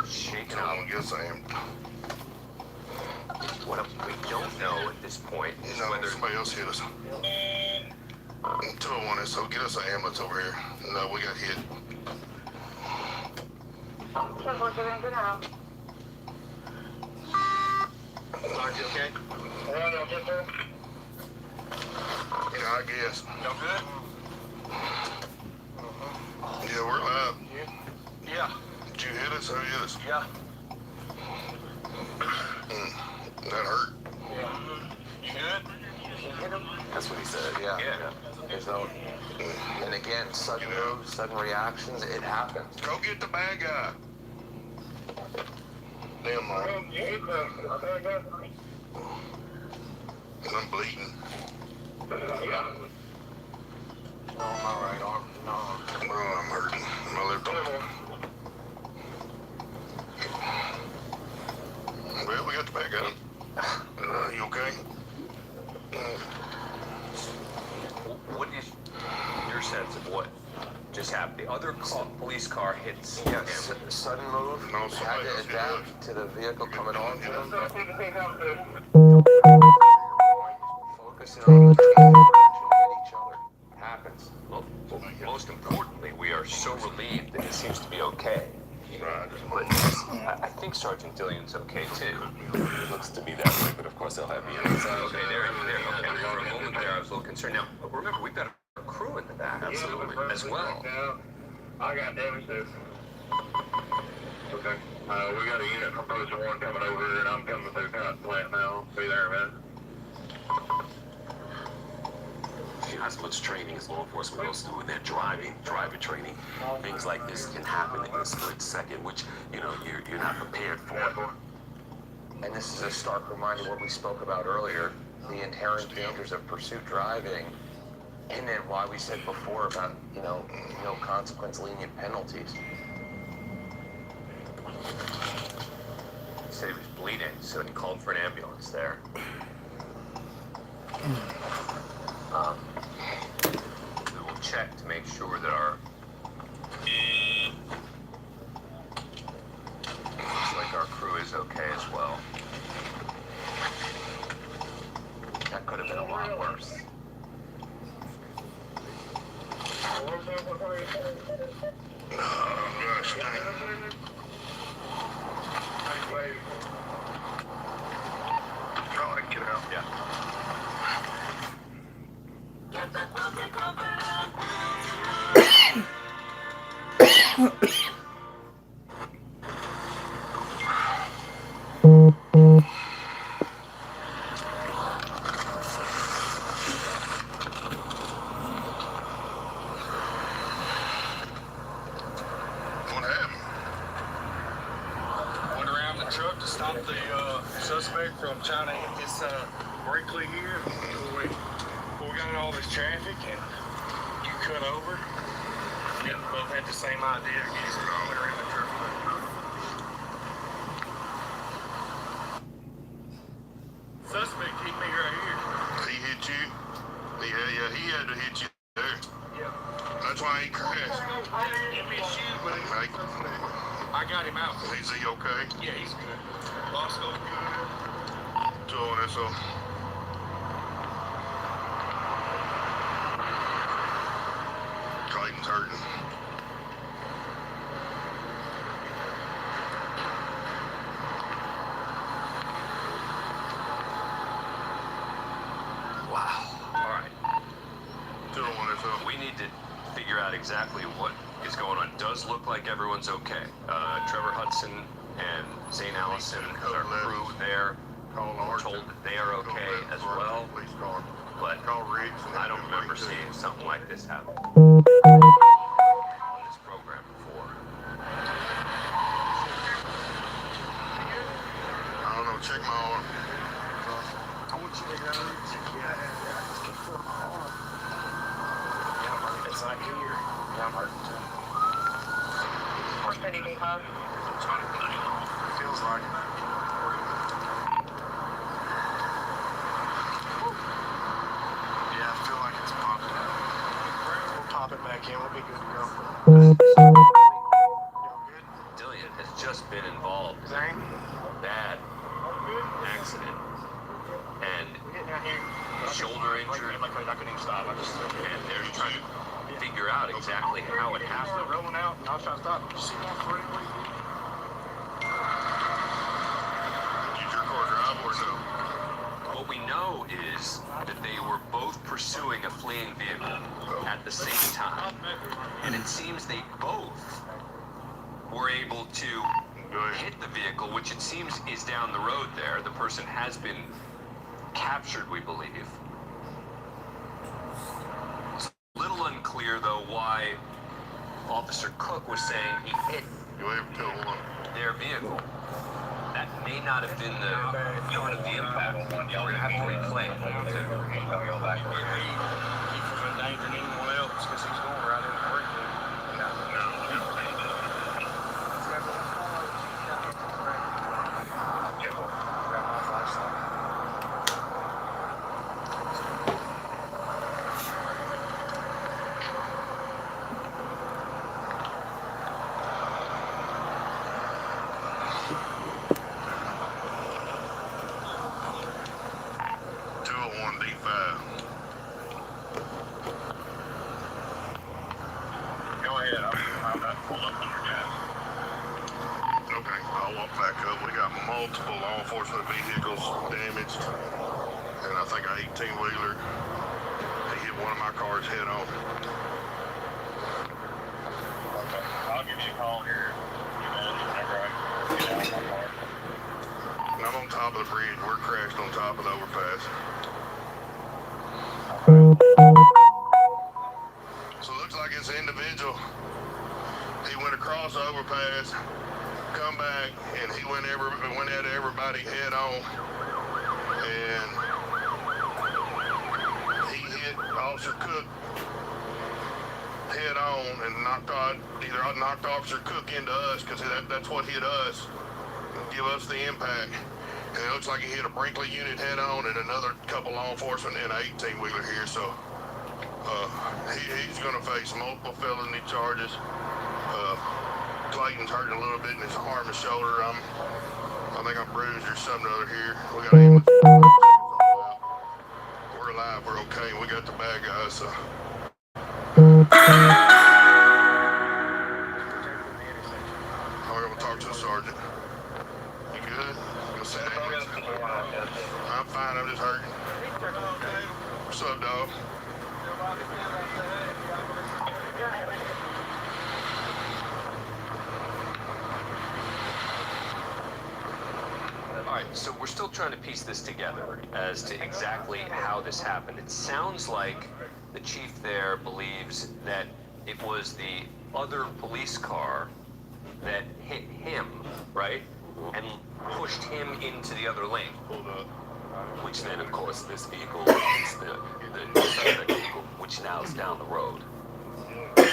Shaking I out. guess I am. What we don't know at this point is No, whether somebody else hit us. 201 SO, get us an ambulance over here. No, we got hit. Sarge, you okay? Yeah, I guess. Y'all good? Yeah, we're alive. Yeah. Did you hit us? Who hit us? Yeah. That hurt. You good? that's what he said. Yeah. His own. And again, sudden moves, sudden reactions, it happens. Go get the bad guy. Damn, Mark. I'm bleeding. No, I'm all right, arm. No. Oh, I'm hurting. My left arm. Well, we got the bad guy. You okay? What is your sense of what just happened? The other police car hits him. Sudden move. No, Had somebody to else hit adapt to the vehicle coming on to him. Focusing on the direction hit each other. Happens. Well, most importantly, we are so relieved that he seems to be okay. Right. But I think Sergeant Dillion's okay too. It looks to be that way, but of course they'll have me inside. Okay, there. Okay, for a moment there, I was a little concerned. Now, remember, we've got a crew in the back, absolutely, as well. I got damage too. Okay. We got a unit from Post 1 coming over, and I'm coming through Cotton Plant now. Be there, man. You know, as much training as law enforcement goes through in their driving training, things like this can happen in a split second, which, you know, you're not prepared for. And this is a stark reminder of what we spoke about earlier, the inherent dangers of pursuit driving, and then why we said before about, no consequence, lenient penalties. He said he was bleeding, so he called for an ambulance there. We will check to make sure that looks like our crew is okay as well. That could have been a lot worse. Oh, gosh, dang. Oh, I can get out. Yeah. What happened? Went around the truck to stop the suspect from trying to hit this Brinkley here. Before we got in all this traffic and you cut over. Yeah, both had the same idea. Just went around the truck. Suspect hit me right here. He hit you? Yeah, he had to hit you there. Yeah. That's why he crashed. He missed you, but I got him out. Is he okay? Yeah, he's good. Bosco's good. 201 SO. Clayton's hurting. Wow. All right. 201 SO. We need to figure out exactly what is going on. Does look like everyone's okay. Trevor Hudson and Zane Allison, our crew there, we're told that they are okay as well. Police car. But Call Riggs. I don't remember seeing something like this happen on this program before. I don't know. Check my arm. I want you to go. It's like here. I'm hurting too. Feels like it. Yeah, I feel like it's popped out. We'll pop it back in. We'll be good to go. or injured? I couldn't even stop. I just And they're trying to figure out exactly how it happened. rolling out, and I was trying to stop. Did you see that for anybody? Did your car drive or no? What we know is that they were both pursuing a fleeing vehicle at the same time. And it seems they both were able to hit the vehicle, which it seems is down the road there. The person has been captured, we believe. It's a little unclear, though, why Officer Cook was saying he hit their vehicle. That may not have been the part of the impact. We're going to have to replay it. He was endangering anyone else because he's going right in the brake. Multiple law enforcement vehicles damaged, and I think an 18-wheeler, he hit one of my cars head on. Okay, I'll give you a call here. I'm on top of the bridge. We're crashed on top of the overpass. So it looks like it's an individual. He went across the overpass, come back, and he went at everybody head on, and he hit Officer Cook head on and knocked Officer Cook into us, because that's what hit us, give us the impact. And it looks like he hit a Brinkley unit head on and another couple law enforcement and an 18-wheeler here, so he's going to face multiple felony charges. Clayton's hurting a little bit in his arm and shoulder. I think I'm bruised or something other here. We got ambulance. We're alive. We're okay. We got the bad guys. So. I'm gonna talk to the sergeant. You good? You sit down? I'm fine. I'm just hurting. What's up, dog? All right, so we're still trying to piece this together as to exactly how this happened. It sounds like the chief there believes that it was the other police car that hit him, right? And pushed him into the other lane. Which then, of course, this vehicle is the suspect vehicle, which now is down the road. He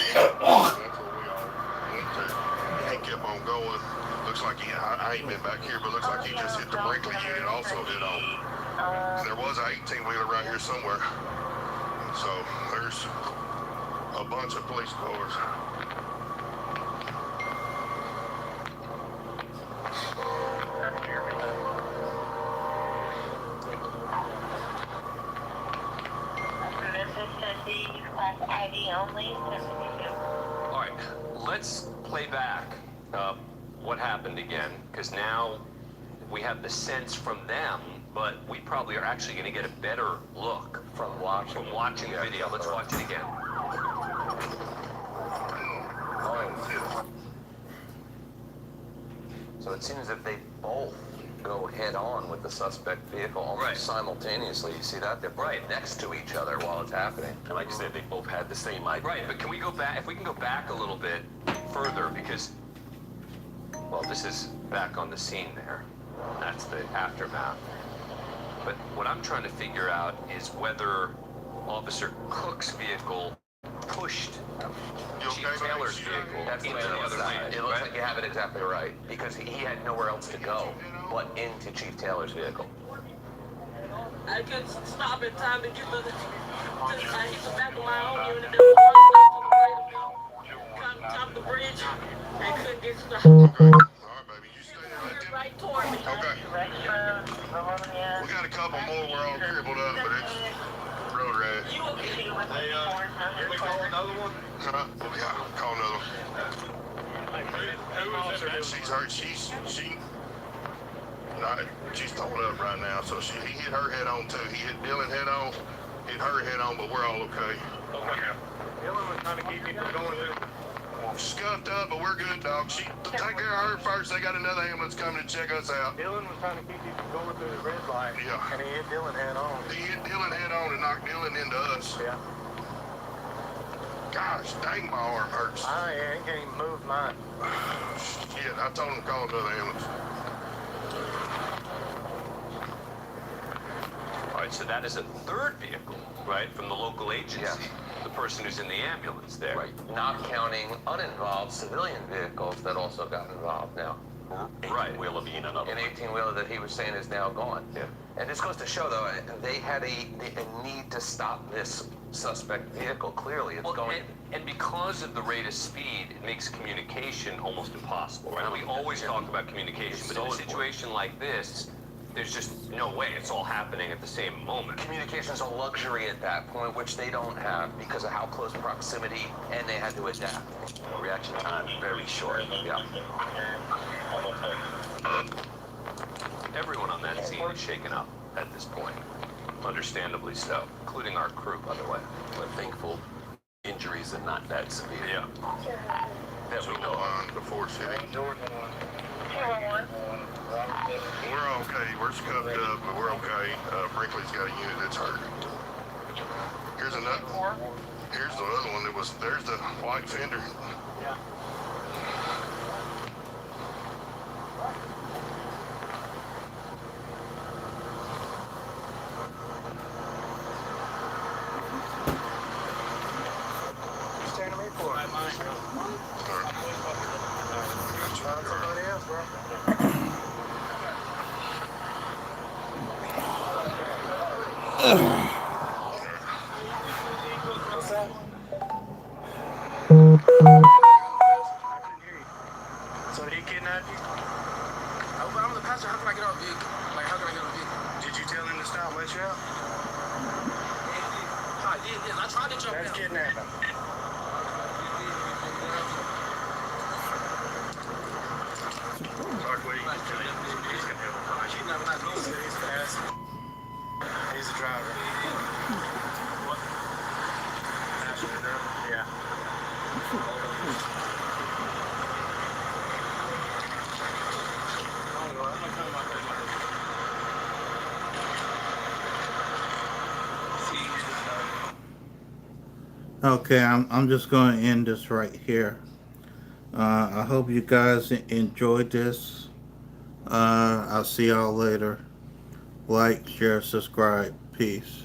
kept on going. Looks like I ain't been back here, but looks like he just hit the Brinkley unit also hit on. And there was an 18-wheeler right here somewhere. So there's a bunch of police cars. All right, let's play back what happened again, because now we have the sense from them, but we probably are actually going to get a better look from watching the video. Let's watch it again. So it seems that they both go head on with the suspect vehicle almost simultaneously. You see that? They're right next to each other while it's happening. And like you said, they both had the same idea. Right, but can we go back, if we can go back a little bit further, because, well, this is back on the scene there. That's the aftermath. But what I'm trying to figure out is whether Officer Cook's vehicle pushed Chief Taylor's vehicle That's the into way the on other the side. lane. It looks like you have it exactly right, because he had nowhere else to go but into Chief Taylor's vehicle. I couldn't stop in time to get the I hit the back of my own unit that was on top of the bridge. I couldn't get stopped. Right toward me. Okay. We got a couple more. We're all crippled up, but Hey, can we call another one? Huh? Yeah, call another one. Who is it? She's hurt. She's told up right now. So he hit her head on too. He hit Dylan head on, hit her head on, but we're all okay. Okay. Dylan was trying to keep me from going through. Scuffed up, but we're good, dog. She take care of her first. They got another ambulance coming to check us out. Dylan was trying to keep you from going through the red light. Yeah. And he hit Dylan head on. He hit Dylan head on and knocked Dylan into us. Yeah. Gosh, dang, my arm hurts. I can't even move mine. Shit, I told him to call another ambulance. All right, so that is a third vehicle, right, from the local agency. Yeah. The person who's in the ambulance there. Right. Not counting uninvolved civilian vehicles that also got involved now. Right. 18-wheeler being another An one. 18-wheeler that he was saying is now gone. Yeah. And this goes to show, though, they had a need to stop this suspect vehicle. Clearly, it's going. And because of the rate of speed, it makes communication almost impossible, right? We always talk about communication, but in a situation like this, there's just no way it's all happening at the same moment. Communication's a luxury at that point, which they don't have because of how close proximity, and they had to adapt. Reaction time very short. Yeah. Everyone on that scene is shaken up at this point. Understandably so, including our crew, by the way. We're thankful injuries are not that severe. Yeah. That we know on before city. We're okay. We're scuffed up, but we're okay. Brinkley's got a unit that's hurt. Here's another. Here's the other one that was. There's the white fender. Yeah. Standing me for it. Find somebody else, bro. What's that? So he kidnapped you? I'm the pastor. How can I get on vehicle? Like, how can I get on vehicle? Did you tell him to stop and let you out? I tried to jump That's out. kidnapping. He's a driver. What? Passenger driver? Yeah. Okay, I'm just going to end this right here. I hope you guys enjoyed this. I'll see y'all later. Like, share, subscribe. Peace.